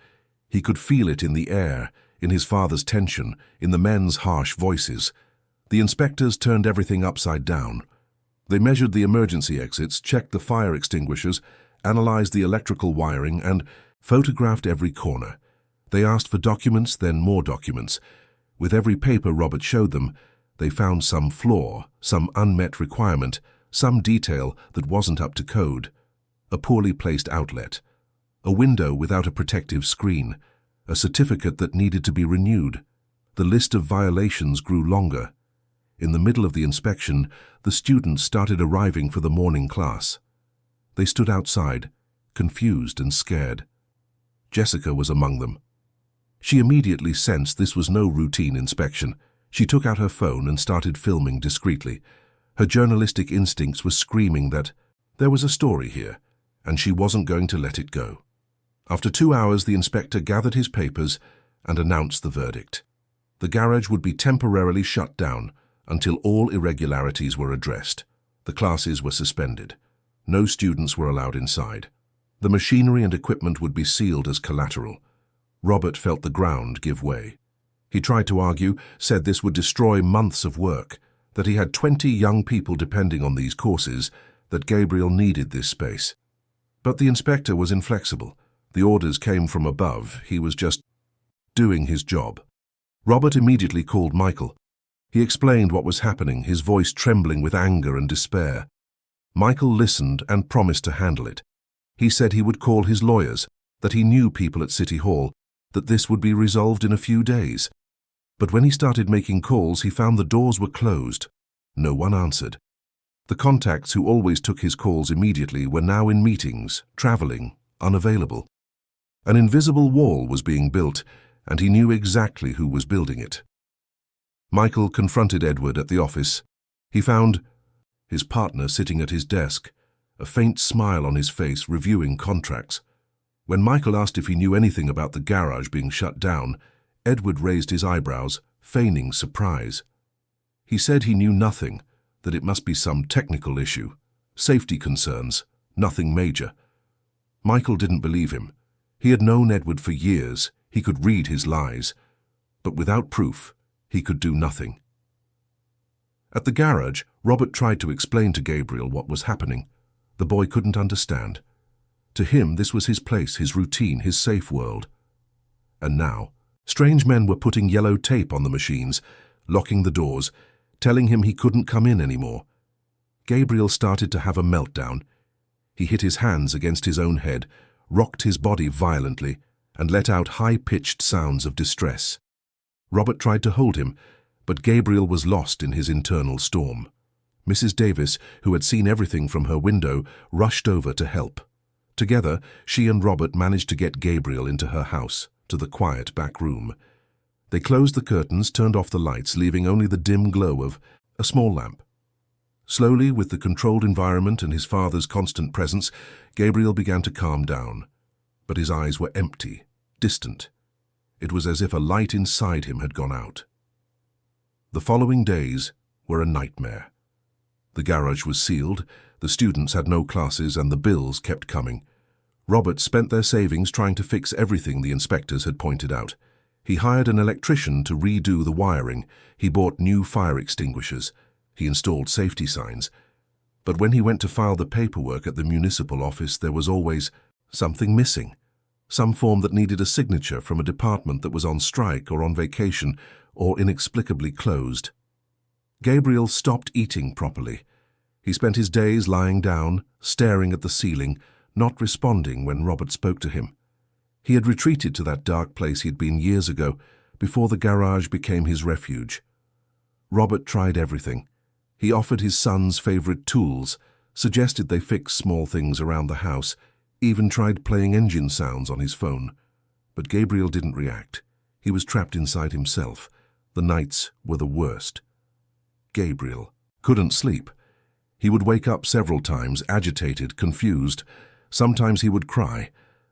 Speaker 1: He could feel it in the air, in his father's tension, in the men's harsh voices. The inspectors turned everything upside down. They measured the emergency exits, checked the fire extinguishers, analyzed the electrical wiring, and photographed every corner. They asked for documents, then more documents. With every paper Robert showed them, they found some flaw, some unmet requirement, some detail that wasn't up to code. A poorly placed outlet, a window without a protective screen, a certificate that needed to be renewed. The list of violations grew longer. In the middle of the inspection, the students started arriving for the morning class. They stood outside, confused and scared. Jessica was among them. She immediately sensed this was no routine inspection. She took out her phone and started filming discreetly. Her journalistic instincts were screaming that there was a story here, and she wasn't going to let it go. After 2 hours, the inspector gathered his papers and announced the verdict. The garage would be temporarily shut down until all irregularities were addressed. The classes were suspended. No students were allowed inside. The machinery and equipment would be sealed as collateral. Robert felt the ground give way. He tried to argue, said this would destroy months of work, that he had 20 young people depending on these courses, that Gabriel needed this space. But the inspector was inflexible. The orders came from above. He was just doing his job. Robert immediately called Michael. He explained what was happening, his voice trembling with anger and despair. Michael listened and promised to handle it. He said he would call his lawyers, that he knew people at City Hall, that this would be resolved in a few days. But when he started making calls, he found the doors were closed. No one answered. The contacts who always took his calls immediately were now in meetings, traveling, unavailable. An invisible wall was being built, and he knew exactly who was building it. Michael confronted Edward at the office. He found his partner sitting at his desk, a faint smile on his face, reviewing contracts. When Michael asked if he knew anything about the garage being shut down, Edward raised his eyebrows, feigning surprise. He said he knew nothing, that it must be some technical issue, safety concerns, nothing major. Michael didn't believe him. He had known Edward for years, he could read his lies, but without proof, he could do nothing. At the garage, Robert tried to explain to Gabriel what was happening. The boy couldn't understand. To him, this was his place, his routine, his safe world. And now, strange men were putting yellow tape on the machines, locking the doors, telling him he couldn't come in anymore. Gabriel started to have a meltdown. He hit his hands against his own head, rocked his body violently, and let out high-pitched sounds of distress. Robert tried to hold him, but Gabriel was lost in his internal storm. Mrs. Davis, who had seen everything from her window, rushed over to help. Together, she and Robert managed to get Gabriel into her house, to the quiet back room. They closed the curtains, turned off the lights, leaving only the dim glow of a small lamp. Slowly, with the controlled environment and his father's constant presence, Gabriel began to calm down. But his eyes were empty, distant. It was as if a light inside him had gone out. The following days were a nightmare. The garage was sealed, the students had no classes, and the bills kept coming. Robert spent their savings trying to fix everything the inspectors had pointed out. He hired an electrician to redo the wiring. He bought new fire extinguishers. He installed safety signs. But when he went to file the paperwork at the municipal office, there was always something missing. Some form that needed a signature from a department that was on strike or on vacation or inexplicably closed. Gabriel stopped eating properly. He spent his days lying down, staring at the ceiling, not responding when Robert spoke to him. He had retreated to that dark place he had been years ago, before the garage became his refuge. Robert tried everything. He offered his son's favorite tools, suggested they fix small things around the house, even tried playing engine sounds on his phone. But Gabriel didn't react. He was trapped inside himself. The nights were the worst. Gabriel couldn't sleep. He would wake up several times, agitated, confused. Sometimes he would cry,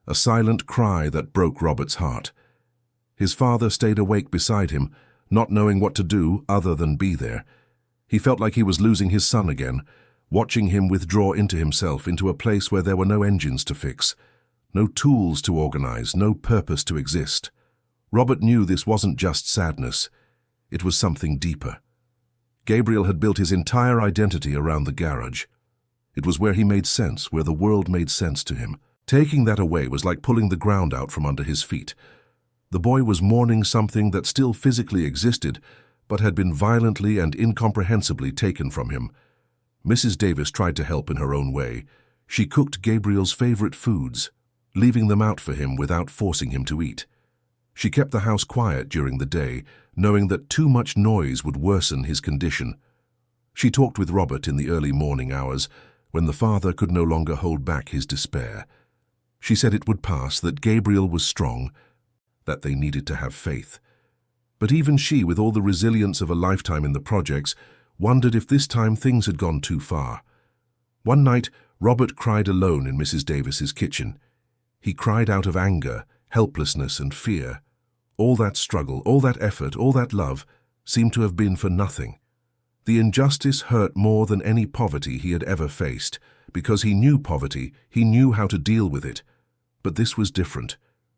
Speaker 1: a silent cry that broke Robert's heart. His father stayed awake beside him, not knowing what to do other than be there. He felt like he was losing his son again, watching him withdraw into himself, into a place where there were no engines to fix, no tools to organize, no purpose to exist. Robert knew this wasn't just sadness. It was something deeper. Gabriel had built his entire identity around the garage. It was where he made sense, where the world made sense to him. Taking that away was like pulling the ground out from under his feet. The boy was mourning something that still physically existed, but had been violently and incomprehensibly taken from him. Mrs. Davis tried to help in her own way. She cooked Gabriel's favorite foods, leaving them out for him without forcing him to eat. She kept the house quiet during the day, knowing that too much noise would worsen his condition. She talked with Robert in the early morning hours, when the father could no longer hold back his despair. She said it would pass, that Gabriel was strong, that they needed to have faith. But even she, with all the resilience of a lifetime in the projects, wondered if this time things had gone too far. One night, Robert cried alone in Mrs. Davis's kitchen. He cried out of anger, helplessness, and fear. All that struggle, all that effort, all that love seemed to have been for nothing. The injustice hurt more than any poverty he had ever faced. Because he knew poverty, he knew how to deal with it. But this was different.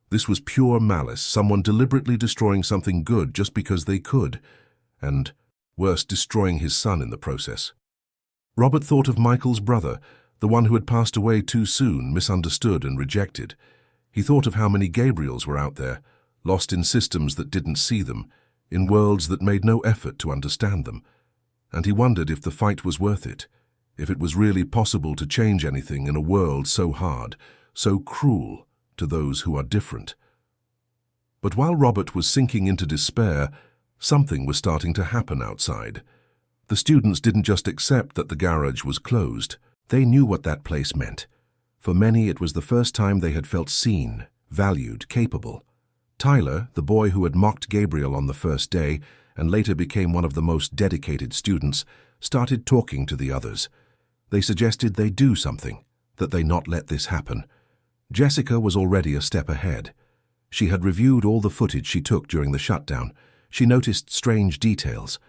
Speaker 1: This was pure malice, someone deliberately destroying something good just because they could, and, worse, destroying his son in the process. Robert thought of Michael's brother, the one who had passed away too soon, misunderstood and rejected. He thought of how many Gabriels were out there, lost in systems that didn't see them, in worlds that made no effort to understand them. And he wondered if the fight was worth it, if it was really possible to change anything in a world so hard, so cruel to those who are different. But while Robert was sinking into despair, something was starting to happen outside. The students didn't just accept that the garage was closed. They knew what that place meant. For many, it was the first time they had felt seen, valued, capable. Tyler, the boy who had mocked Gabriel on the first day and later became one of the most dedicated students, started talking to the others. They suggested they do something, that they not let this happen. Jessica was already a step ahead. She had reviewed all the footage she took during the shutdown. She noticed strange details.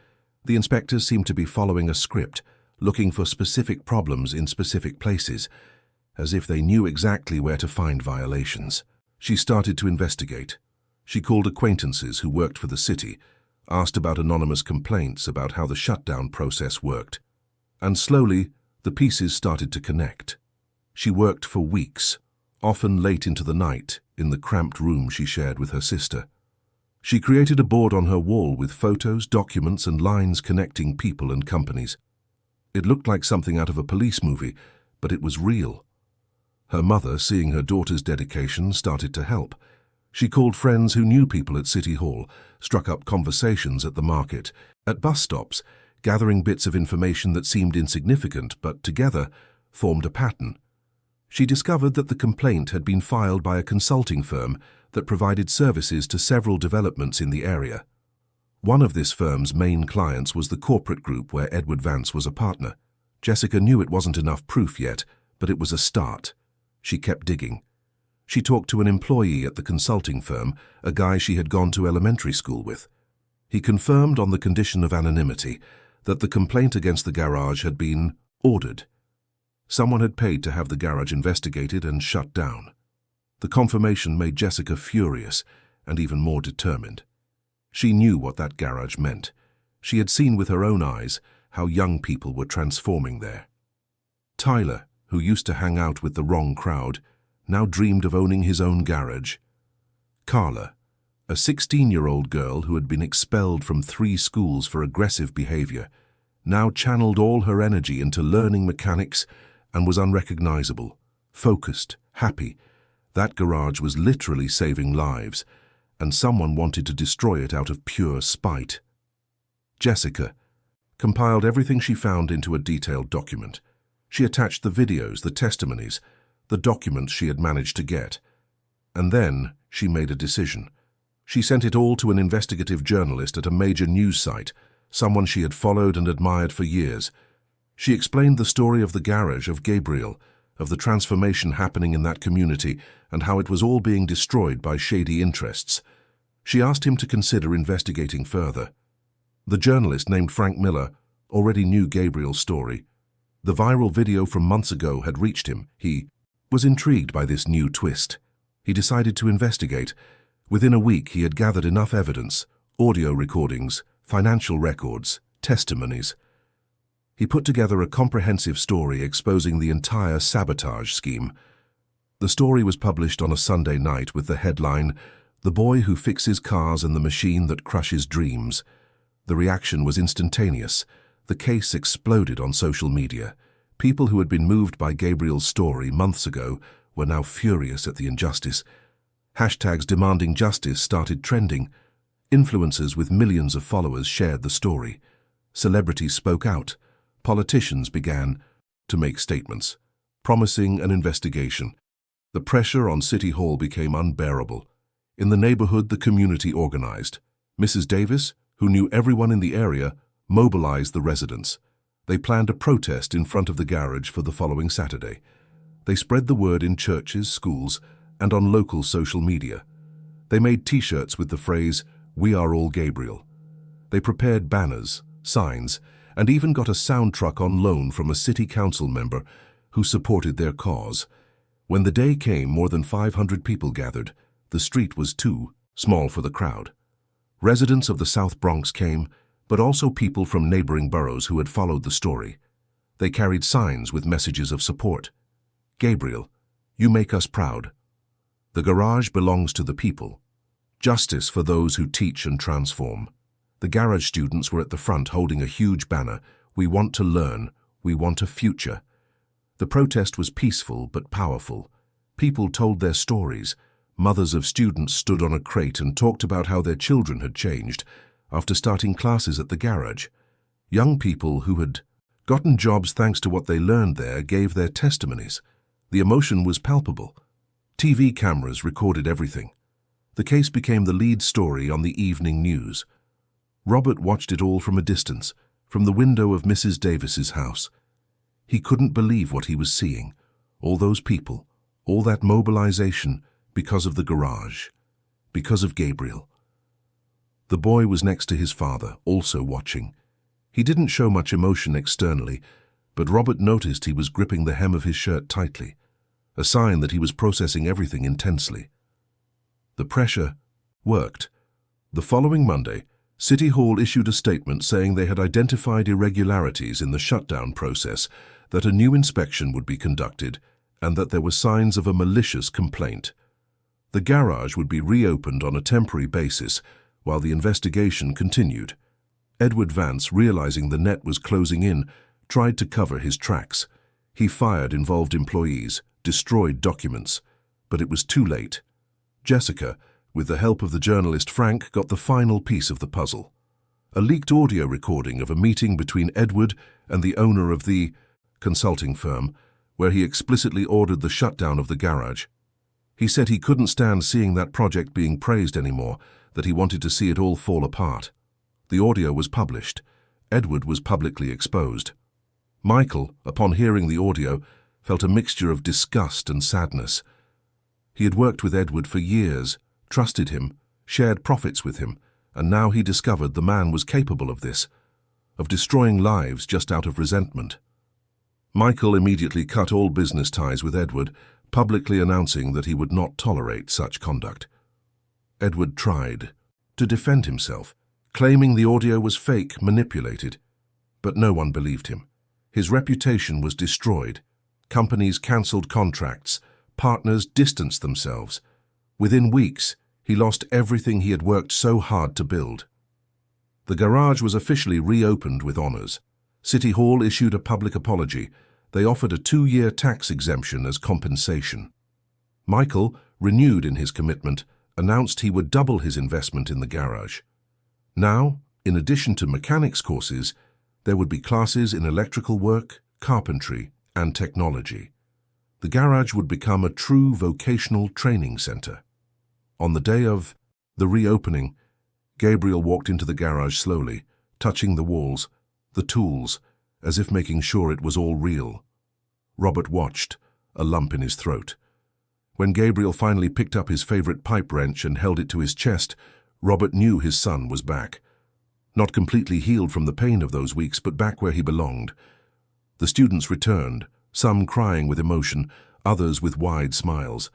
Speaker 1: The inspectors seemed to be following a script, looking for specific problems in specific places, as if they knew exactly where to find violations. She started to investigate. She called acquaintances who worked for the city, asked about anonymous complaints about how the shutdown process worked. And slowly, the pieces started to connect. She worked for weeks, often late into the night, in the cramped room she shared with her sister. She created a board on her wall with photos, documents, and lines connecting people and companies. It looked like something out of a police movie, but it was real. Her mother, seeing her daughter's dedication, started to help. She called friends who knew people at City Hall, struck up conversations at the market, at bus stops, gathering bits of information that seemed insignificant but together formed a pattern. She discovered that the complaint had been filed by a consulting firm that provided services to several developments in the area. One of this firm's main clients was the corporate group where Edward Vance was a partner. Jessica knew it wasn't enough proof yet, but it was a start. She kept digging. She talked to an employee at the consulting firm, a guy she had gone to elementary school with. He confirmed on the condition of anonymity that the complaint against the garage had been ordered. Someone had paid to have the garage investigated and shut down. The confirmation made Jessica furious and even more determined. She knew what that garage meant. She had seen with her own eyes how young people were transforming there. Tyler, who used to hang out with the wrong crowd, now dreamed of owning his own garage. Carla, a 16-year-old girl who had been expelled from 3 schools for aggressive behavior, now channeled all her energy into learning mechanics and was unrecognizable, focused, happy. That garage was literally saving lives, and someone wanted to destroy it out of pure spite. Jessica compiled everything she found into a detailed document. She attached the videos, the testimonies, the documents she had managed to get. And then she made a decision. She sent it all to an investigative journalist at a major news site, someone she had followed and admired for years. She explained the story of the garage, of Gabriel, of the transformation happening in that community, and how it was all being destroyed by shady interests. She asked him to consider investigating further. The journalist, named Frank Miller, already knew Gabriel's story. The viral video from months ago had reached him. He was intrigued by this new twist. He decided to investigate. Within a week, he had gathered enough evidence, audio recordings, financial records, testimonies. He put together a comprehensive story exposing the entire sabotage scheme. The story was published on a Sunday night with the headline, "The Boy Who Fixes Cars and the Machine That Crushes Dreams." The reaction was instantaneous. The case exploded on social media. People who had been moved by Gabriel's story months ago were now furious at the injustice. Hashtags demanding justice started trending. Influencers with millions of followers shared the story. Celebrities spoke out. Politicians began to make statements, promising an investigation. The pressure on City Hall became unbearable. In the neighborhood, the community organized. Mrs. Davis, who knew everyone in the area, mobilized the residents. They planned a protest in front of the garage for the following Saturday. They spread the word in churches, schools, and on local social media. They made T-shirts with the phrase, "We are all Gabriel." They prepared banners, signs, and even got a sound truck on loan from a city council member who supported their cause. When the day came, more than 500 people gathered. The street was too small for the crowd. Residents of the South Bronx came, but also people from neighboring boroughs who had followed the story. They carried signs with messages of support. "Gabriel, you make us proud. The garage belongs to the people. Justice for those who teach and transform." The garage students were at the front holding a huge banner, "We want to learn, we want a future." The protest was peaceful but powerful. People told their stories. Mothers of students stood on a crate and talked about how their children had changed after starting classes at the garage. Young people who had gotten jobs thanks to what they learned there gave their testimonies. The emotion was palpable. TV cameras recorded everything. The case became the lead story on the evening news. Robert watched it all from a distance, from the window of Mrs. Davis's house. He couldn't believe what he was seeing. All those people, all that mobilization, because of the garage, because of Gabriel. The boy was next to his father, also watching. He didn't show much emotion externally, but Robert noticed he was gripping the hem of his shirt tightly, a sign that he was processing everything intensely. The pressure worked. The following Monday, City Hall issued a statement saying they had identified irregularities in the shutdown process, that a new inspection would be conducted, and that there were signs of a malicious complaint. The garage would be reopened on a temporary basis while the investigation continued. Edward Vance, realizing the net was closing in, tried to cover his tracks. He fired involved employees, destroyed documents, but it was too late. Jessica, with the help of the journalist Frank, got the final piece of the puzzle. A leaked audio recording of a meeting between Edward and the owner of the consulting firm, where he explicitly ordered the shutdown of the garage. He said he couldn't stand seeing that project being praised anymore, that he wanted to see it all fall apart. The audio was published. Edward was publicly exposed. Michael, upon hearing the audio, felt a mixture of disgust and sadness. He had worked with Edward for years, trusted him, shared profits with him, and now he discovered the man was capable of this, of destroying lives just out of resentment. Michael immediately cut all business ties with Edward, publicly announcing that he would not tolerate such conduct. Edward tried to defend himself, claiming the audio was fake, manipulated, but no one believed him. His reputation was destroyed. Companies cancelled contracts. Partners distanced themselves. Within weeks, he lost everything he had worked so hard to build. The garage was officially reopened with honors. City Hall issued a public apology. They offered a 2-year tax exemption as compensation. Michael, renewed in his commitment, announced he would double his investment in the garage. Now, in addition to mechanics courses, there would be classes in electrical work, carpentry, and technology. The garage would become a true vocational training center. On the day of the reopening, Gabriel walked into the garage slowly, touching the walls, the tools, as if making sure it was all real. Robert watched, a lump in his throat. When Gabriel finally picked up his favorite pipe wrench and held it to his chest, Robert knew his son was back. Not completely healed from the pain of those weeks, but back where he belonged. The students returned, some crying with emotion, others with wide smiles.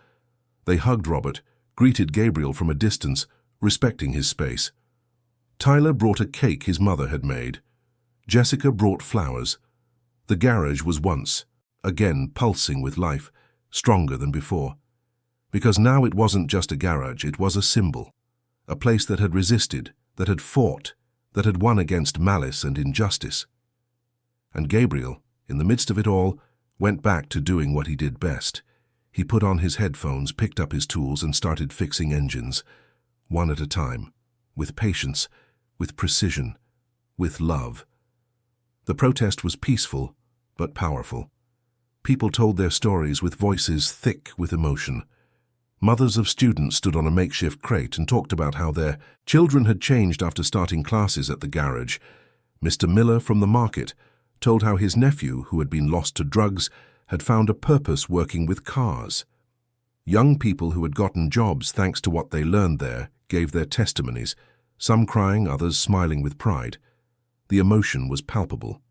Speaker 1: They hugged Robert, greeted Gabriel from a distance, respecting his space. Tyler brought a cake his mother had made. Jessica brought flowers. The garage was once, again pulsing with life, stronger than before. Because now it wasn't just a garage, it was a symbol. A place that had resisted, that had fought, that had won against malice and injustice. And Gabriel, in the midst of it all, went back to doing what he did best. He put on his headphones, picked up his tools, and started fixing engines, one at a time, with patience, with precision, with love. The protest was peaceful, but powerful. People told their stories with voices thick with emotion. Mothers of students stood on a makeshift crate and talked about how their children had changed after starting classes at the garage. Mr. Miller from the market told how his nephew, who had been lost to drugs, had found a purpose working with cars. Young people who had gotten jobs thanks to what they learned there gave their testimonies, some crying, others smiling with pride. The emotion was palpable.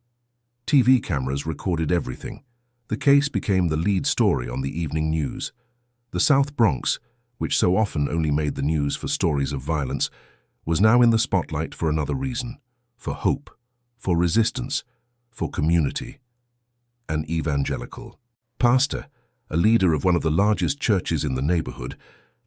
Speaker 1: TV cameras recorded everything. The case became the lead story on the evening news. The South Bronx, which so often only made the news for stories of violence, was now in the spotlight for another reason: for hope, for resistance, for community. An evangelical pastor, a leader of one of the largest churches in the neighborhood,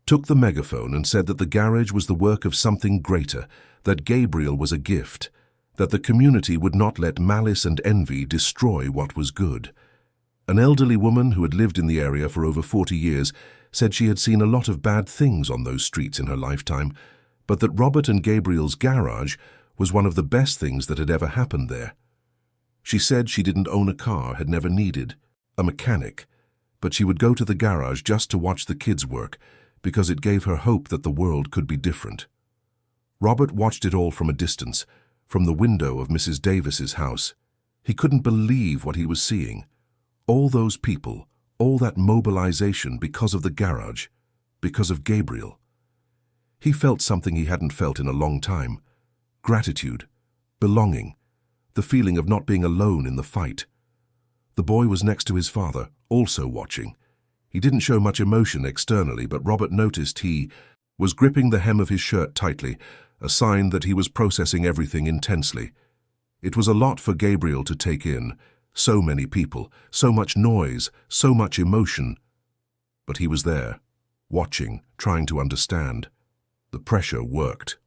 Speaker 1: took the megaphone and said that the garage was the work of something greater, that Gabriel was a gift, that the community would not let malice and envy destroy what was good. An elderly woman who had lived in the area for over 40 years said she had seen a lot of bad things on those streets in her lifetime, but that Robert and Gabriel's garage was one of the best things that had ever happened there. She said she didn't own a car, had never needed a mechanic, but she would go to the garage just to watch the kids work because it gave her hope that the world could be different. Robert watched it all from a distance, from the window of Mrs. Davis's house. He couldn't believe what he was seeing. All those people, all that mobilization because of the garage, because of Gabriel. He felt something he hadn't felt in a long time. Gratitude, belonging, the feeling of not being alone in the fight. The boy was next to his father, also watching. He didn't show much emotion externally, but Robert noticed he was gripping the hem of his shirt tightly, a sign that he was processing everything intensely. It was a lot for Gabriel to take in. So many people, so much noise, so much emotion. But he was there, watching, trying to understand. The pressure worked.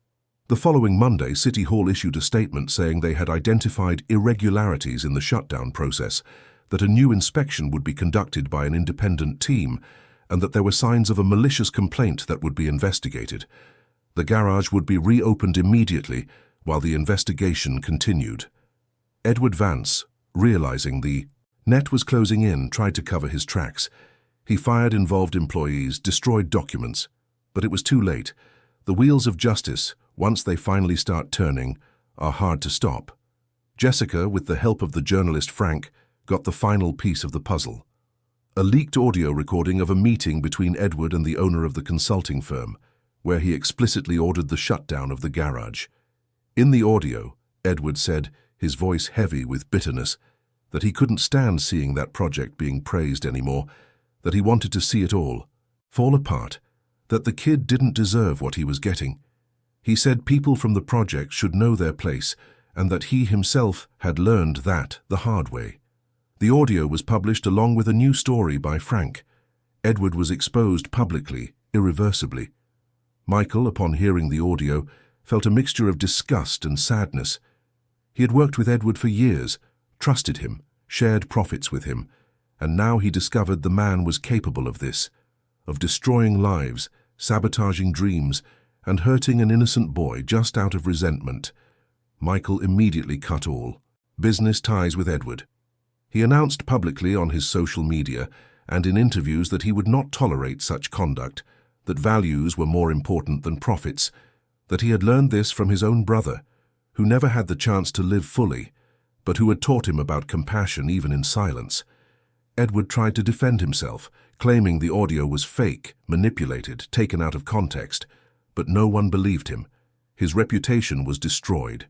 Speaker 1: The following Monday, City Hall issued a statement saying they had identified irregularities in the shutdown process, that a new inspection would be conducted by an independent team, and that there were signs of a malicious complaint that would be investigated. The garage would be reopened immediately while the investigation continued. Edward Vance, realizing the net was closing in, tried to cover his tracks. He fired involved employees, destroyed documents, but it was too late. The wheels of justice, once they finally start turning, are hard to stop. Jessica, with the help of the journalist Frank, got the final piece of the puzzle. A leaked audio recording of a meeting between Edward and the owner of the consulting firm, where he explicitly ordered the shutdown of the garage. In the audio, Edward said, his voice heavy with bitterness, that he couldn't stand seeing that project being praised anymore, that he wanted to see it all fall apart, that the kid didn't deserve what he was getting. He said people from the project should know their place, and that he himself had learned that the hard way. The audio was published along with a new story by Frank. Edward was exposed publicly, irreversibly. Michael, upon hearing the audio, felt a mixture of disgust and sadness. He had worked with Edward for years, trusted him, shared profits with him, and now he discovered the man was capable of this, of destroying lives, sabotaging dreams, and hurting an innocent boy just out of resentment. Michael immediately cut all business ties with Edward. He announced publicly on his social media and in interviews that he would not tolerate such conduct, that values were more important than profits, that he had learned this from his own brother, who never had the chance to live fully, but who had taught him about compassion even in silence. Edward tried to defend himself, claiming the audio was fake, manipulated, taken out of context, but no one believed him. His reputation was destroyed.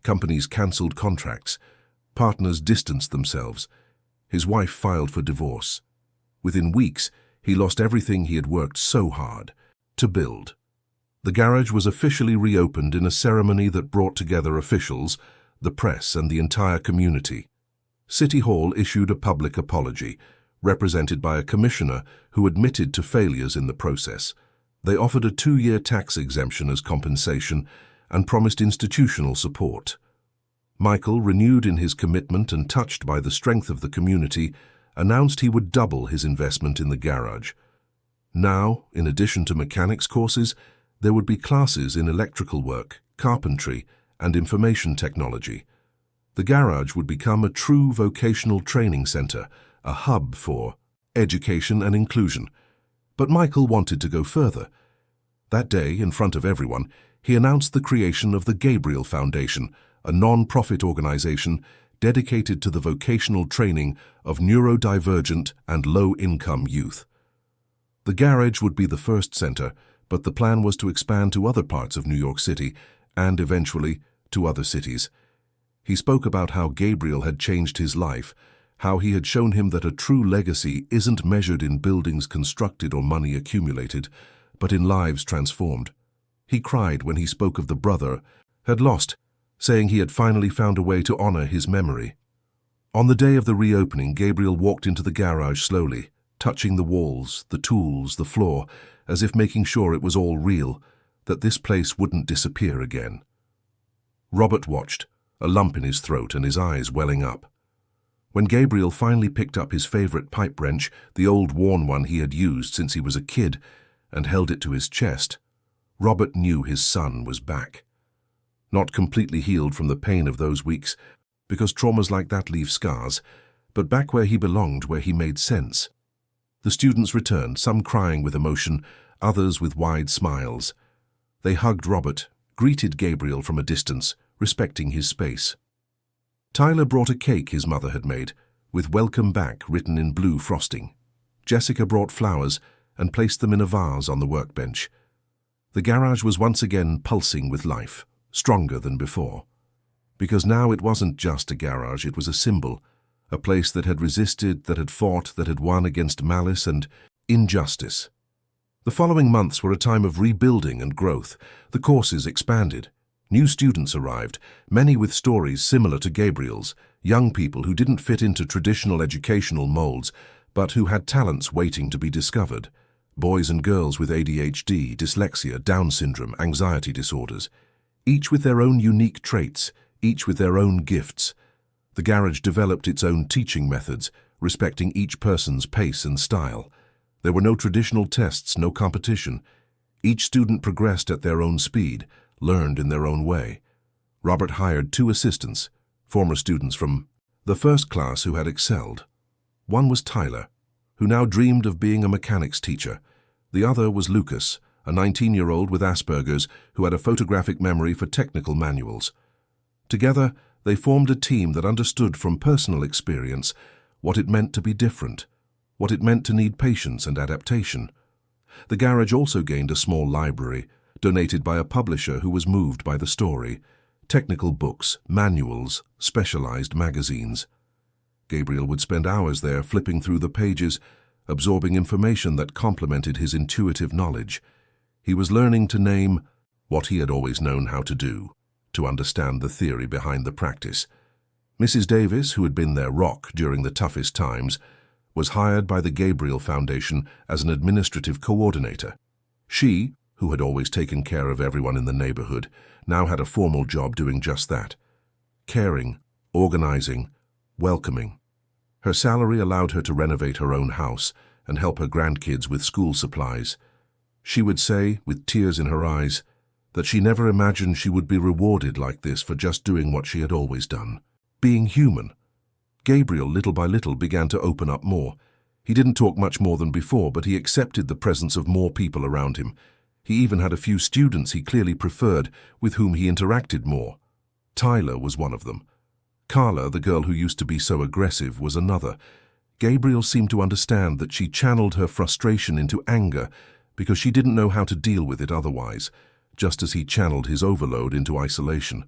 Speaker 1: Companies cancelled contracts. Partners distanced themselves. His wife filed for divorce. Within weeks, he lost everything he had worked so hard to build. The garage was officially reopened in a ceremony that brought together officials, the press, and the entire community. City Hall issued a public apology, represented by a commissioner who admitted to failures in the process. They offered a 2-year tax exemption as compensation and promised institutional support. Michael, renewed in his commitment and touched by the strength of the community, announced he would double his investment in the garage. Now, in addition to mechanics courses, there would be classes in electrical work, carpentry, and information technology. The garage would become a true vocational training center, a hub for education and inclusion. But Michael wanted to go further. That day, in front of everyone, he announced the creation of the Gabriel Foundation, a non-profit organization dedicated to the vocational training of neurodivergent and low-income youth. The garage would be the first center, but the plan was to expand to other parts of New York City and, eventually, to other cities. He spoke about how Gabriel had changed his life, how he had shown him that a true legacy isn't measured in buildings constructed or money accumulated, but in lives transformed. He cried when he spoke of the brother had lost, saying he had finally found a way to honor his memory. On the day of the reopening, Gabriel walked into the garage slowly, touching the walls, the tools, the floor, as if making sure it was all real, that this place wouldn't disappear again. Robert watched, a lump in his throat and his eyes welling up. When Gabriel finally picked up his favorite pipe wrench, the old worn one he had used since he was a kid, and held it to his chest, Robert knew his son was back. Not completely healed from the pain of those weeks, because traumas like that leave scars, but back where he belonged, where he made sense. The students returned, some crying with emotion, others with wide smiles. They hugged Robert, greeted Gabriel from a distance, respecting his space. Tyler brought a cake his mother had made, with "Welcome Back" written in blue frosting. Jessica brought flowers and placed them in a vase on the workbench. The garage was once again pulsing with life, stronger than before. Because now it wasn't just a garage, it was a symbol, a place that had resisted, that had fought, that had won against malice and injustice. The following months were a time of rebuilding and growth. The courses expanded. New students arrived, many with stories similar to Gabriel's, young people who didn't fit into traditional educational molds, but who had talents waiting to be discovered. Boys and girls with ADHD, dyslexia, Down syndrome, anxiety disorders, each with their own unique traits, each with their own gifts. The garage developed its own teaching methods, respecting each person's pace and style. There were no traditional tests, no competition. Each student progressed at their own speed, learned in their own way. Robert hired 2 assistants, former students from the first class who had excelled. One was Tyler, who now dreamed of being a mechanics teacher. The other was Lucas, a 19-year-old with Asperger's who had a photographic memory for technical manuals. Together, they formed a team that understood from personal experience what it meant to be different, what it meant to need patience and adaptation. The garage also gained a small library, donated by a publisher who was moved by the story, technical books, manuals, specialized magazines. Gabriel would spend hours there flipping through the pages, absorbing information that complemented his intuitive knowledge. He was learning to name what he had always known how to do, to understand the theory behind the practice. Mrs. Davis, who had been their rock during the toughest times, was hired by the Gabriel Foundation as an administrative coordinator. She, who had always taken care of everyone in the neighborhood, now had a formal job doing just that. Caring, organizing, welcoming. Her salary allowed her to renovate her own house and help her grandkids with school supplies. She would say, with tears in her eyes, that she never imagined she would be rewarded like this for just doing what she had always done, being human. Gabriel, little by little, began to open up more. He didn't talk much more than before, but he accepted the presence of more people around him. He even had a few students he clearly preferred, with whom he interacted more. Tyler was one of them. Carla, the girl who used to be so aggressive, was another. Gabriel seemed to understand that she channeled her frustration into anger because she didn't know how to deal with it otherwise, just as he channeled his overload into isolation.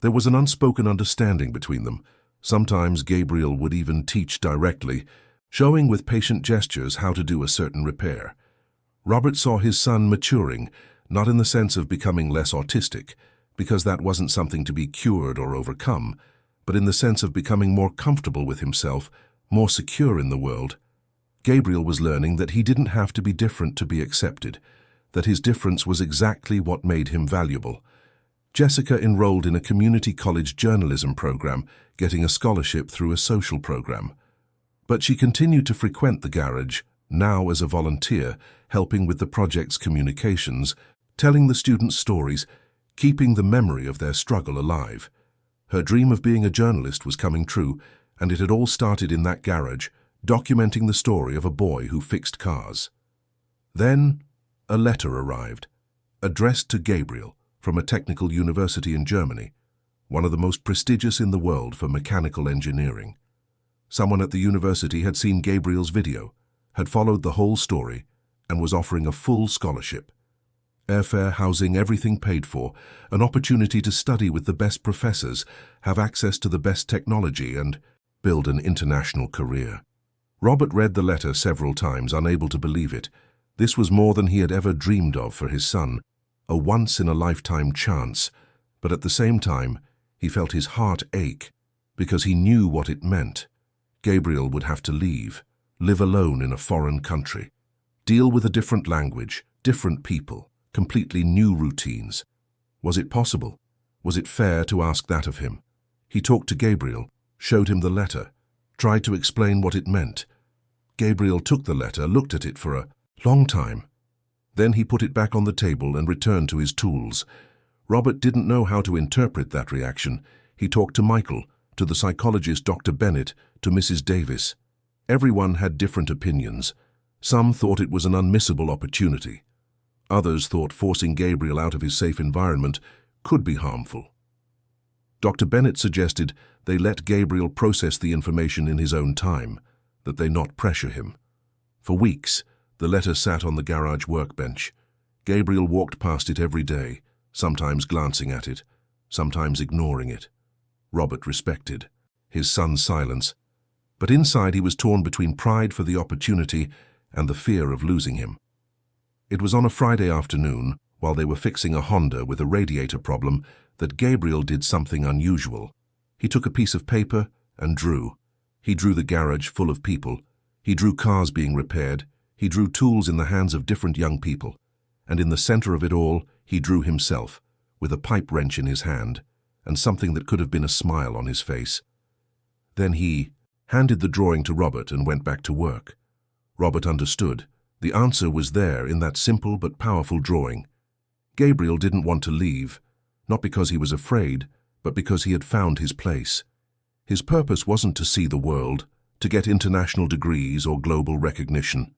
Speaker 1: There was an unspoken understanding between them. Sometimes Gabriel would even teach directly, showing with patient gestures how to do a certain repair. Robert saw his son maturing, not in the sense of becoming less autistic, because that wasn't something to be cured or overcome, but in the sense of becoming more comfortable with himself, more secure in the world. Gabriel was learning that he didn't have to be different to be accepted, that his difference was exactly what made him valuable. Jessica enrolled in a community college journalism program, getting a scholarship through a social program. But she continued to frequent the garage, now as a volunteer, helping with the project's communications, telling the students stories, keeping the memory of their struggle alive. Her dream of being a journalist was coming true, and it had all started in that garage, documenting the story of a boy who fixed cars. Then, a letter arrived, addressed to Gabriel from a technical university in Germany, one of the most prestigious in the world for mechanical engineering. Someone at the university had seen Gabriel's video, had followed the whole story, and was offering a full scholarship. Airfare, housing, everything paid for, an opportunity to study with the best professors, have access to the best technology, and build an international career. Robert read the letter several times, unable to believe it. This was more than he had ever dreamed of for his son, a once-in-a-lifetime chance, but at the same time, he felt his heart ache, because he knew what it meant. Gabriel would have to leave, live alone in a foreign country, deal with a different language, different people, completely new routines. Was it possible? Was it fair to ask that of him? He talked to Gabriel, showed him the letter, tried to explain what it meant. Gabriel took the letter, looked at it for a long time. Then he put it back on the table and returned to his tools. Robert didn't know how to interpret that reaction. He talked to Michael, to the psychologist Dr. Bennett, to Mrs. Davis. Everyone had different opinions. Some thought it was an unmissable opportunity. Others thought forcing Gabriel out of his safe environment could be harmful. Dr. Bennett suggested they let Gabriel process the information in his own time, that they not pressure him. For weeks, the letter sat on the garage workbench. Gabriel walked past it every day, sometimes glancing at it, sometimes ignoring it. Robert respected his son's silence, but inside he was torn between pride for the opportunity and the fear of losing him. It was on a Friday afternoon, while they were fixing a Honda with a radiator problem, that Gabriel did something unusual. He took a piece of paper and drew. He drew the garage full of people. He drew cars being repaired. He drew tools in the hands of different young people. And in the center of it all, he drew himself, with a pipe wrench in his hand, and something that could have been a smile on his face. Then he handed the drawing to Robert and went back to work. Robert understood. The answer was there in that simple but powerful drawing. Gabriel didn't want to leave, not because he was afraid, but because he had found his place. His purpose wasn't to see the world, to get international degrees or global recognition.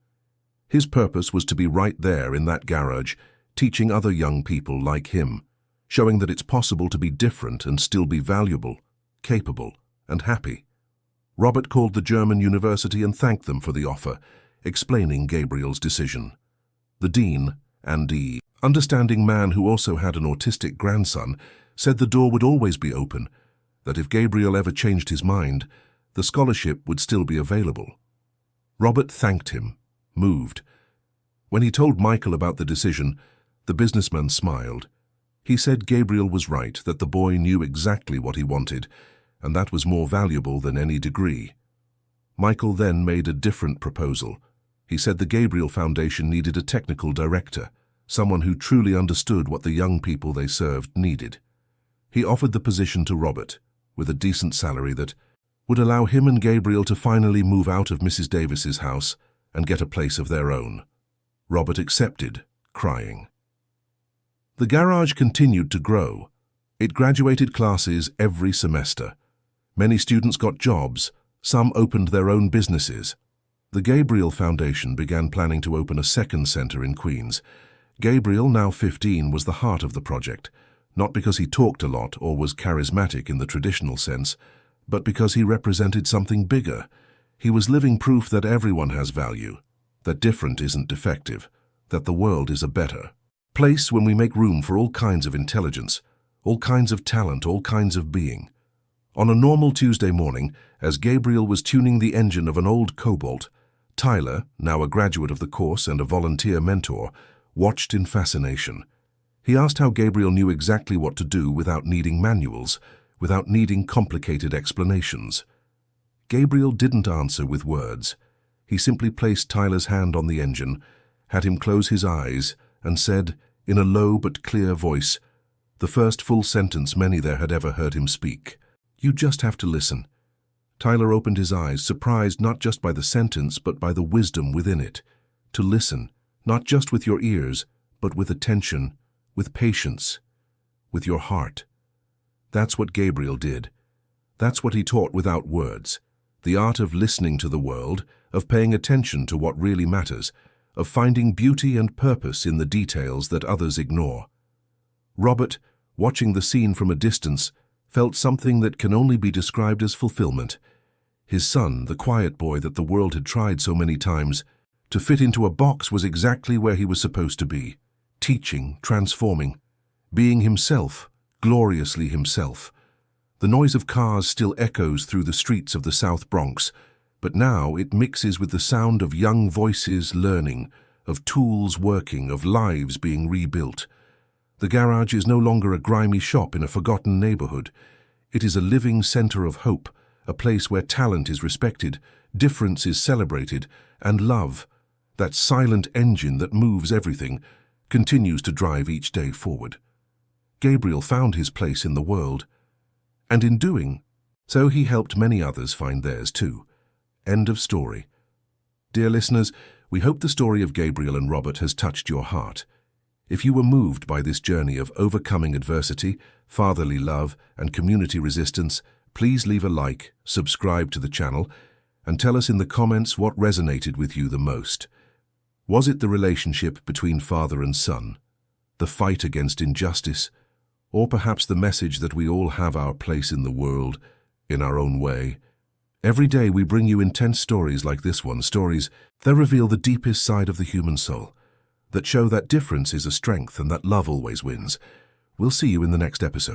Speaker 1: His purpose was to be right there in that garage, teaching other young people like him, showing that it's possible to be different and still be valuable, capable, and happy. Robert called the German university and thanked them for the offer, explaining Gabriel's decision. The dean, Andy, understanding man who also had an autistic grandson, said the door would always be open, that if Gabriel ever changed his mind, the scholarship would still be available. Robert thanked him, moved. When he told Michael about the decision, the businessman smiled. He said Gabriel was right, that the boy knew exactly what he wanted, and that was more valuable than any degree. Michael then made a different proposal. He said the Gabriel Foundation needed a technical director, someone who truly understood what the young people they served needed. He offered the position to Robert, with a decent salary that would allow him and Gabriel to finally move out of Mrs. Davis's house and get a place of their own. Robert accepted, crying. The garage continued to grow. It graduated classes every semester. Many students got jobs, some opened their own businesses. The Gabriel Foundation began planning to open a second center in Queens. Gabriel, now 15, was the heart of the project, not because he talked a lot or was charismatic in the traditional sense, but because he represented something bigger. He was living proof that everyone has value, that different isn't defective, that the world is a better place when we make room for all kinds of intelligence, all kinds of talent, all kinds of being. On a normal Tuesday morning, as Gabriel was tuning the engine of an old Cobalt, Tyler, now a graduate of the course and a volunteer mentor, watched in fascination. He asked how Gabriel knew exactly what to do without needing manuals, without needing complicated explanations. Gabriel didn't answer with words. He simply placed Tyler's hand on the engine, had him close his eyes, and said, in a low but clear voice, the first full sentence many there had ever heard him speak, "You just have to listen." Tyler opened his eyes, surprised not just by the sentence, but by the wisdom within it. To listen, not just with your ears, but with attention, with patience, with your heart. That's what Gabriel did. That's what he taught without words. The art of listening to the world, of paying attention to what really matters, of finding beauty and purpose in the details that others ignore. Robert, watching the scene from a distance, felt something that can only be described as fulfillment. His son, the quiet boy that the world had tried so many times to fit into a box, was exactly where he was supposed to be, teaching, transforming, being himself, gloriously himself. The noise of cars still echoes through the streets of the South Bronx, but now it mixes with the sound of young voices learning, of tools working, of lives being rebuilt. The garage is no longer a grimy shop in a forgotten neighborhood. It is a living center of hope, a place where talent is respected, difference is celebrated, and love, that silent engine that moves everything, continues to drive each day forward. Gabriel found his place in the world, and in doing so he helped many others find theirs too. End of story. Dear listeners, we hope the story of Gabriel and Robert has touched your heart. If you were moved by this journey of overcoming adversity, fatherly love, and community resistance, please leave a like, subscribe to the channel, and tell us in the comments what resonated with you the most. Was it the relationship between father and son, the fight against injustice, or perhaps the message that we all have our place in the world, in our own way? Every day we bring you intense stories like this one, stories that reveal the deepest side of the human soul, that show that difference is a strength and that love always wins. We'll see you in the next episode.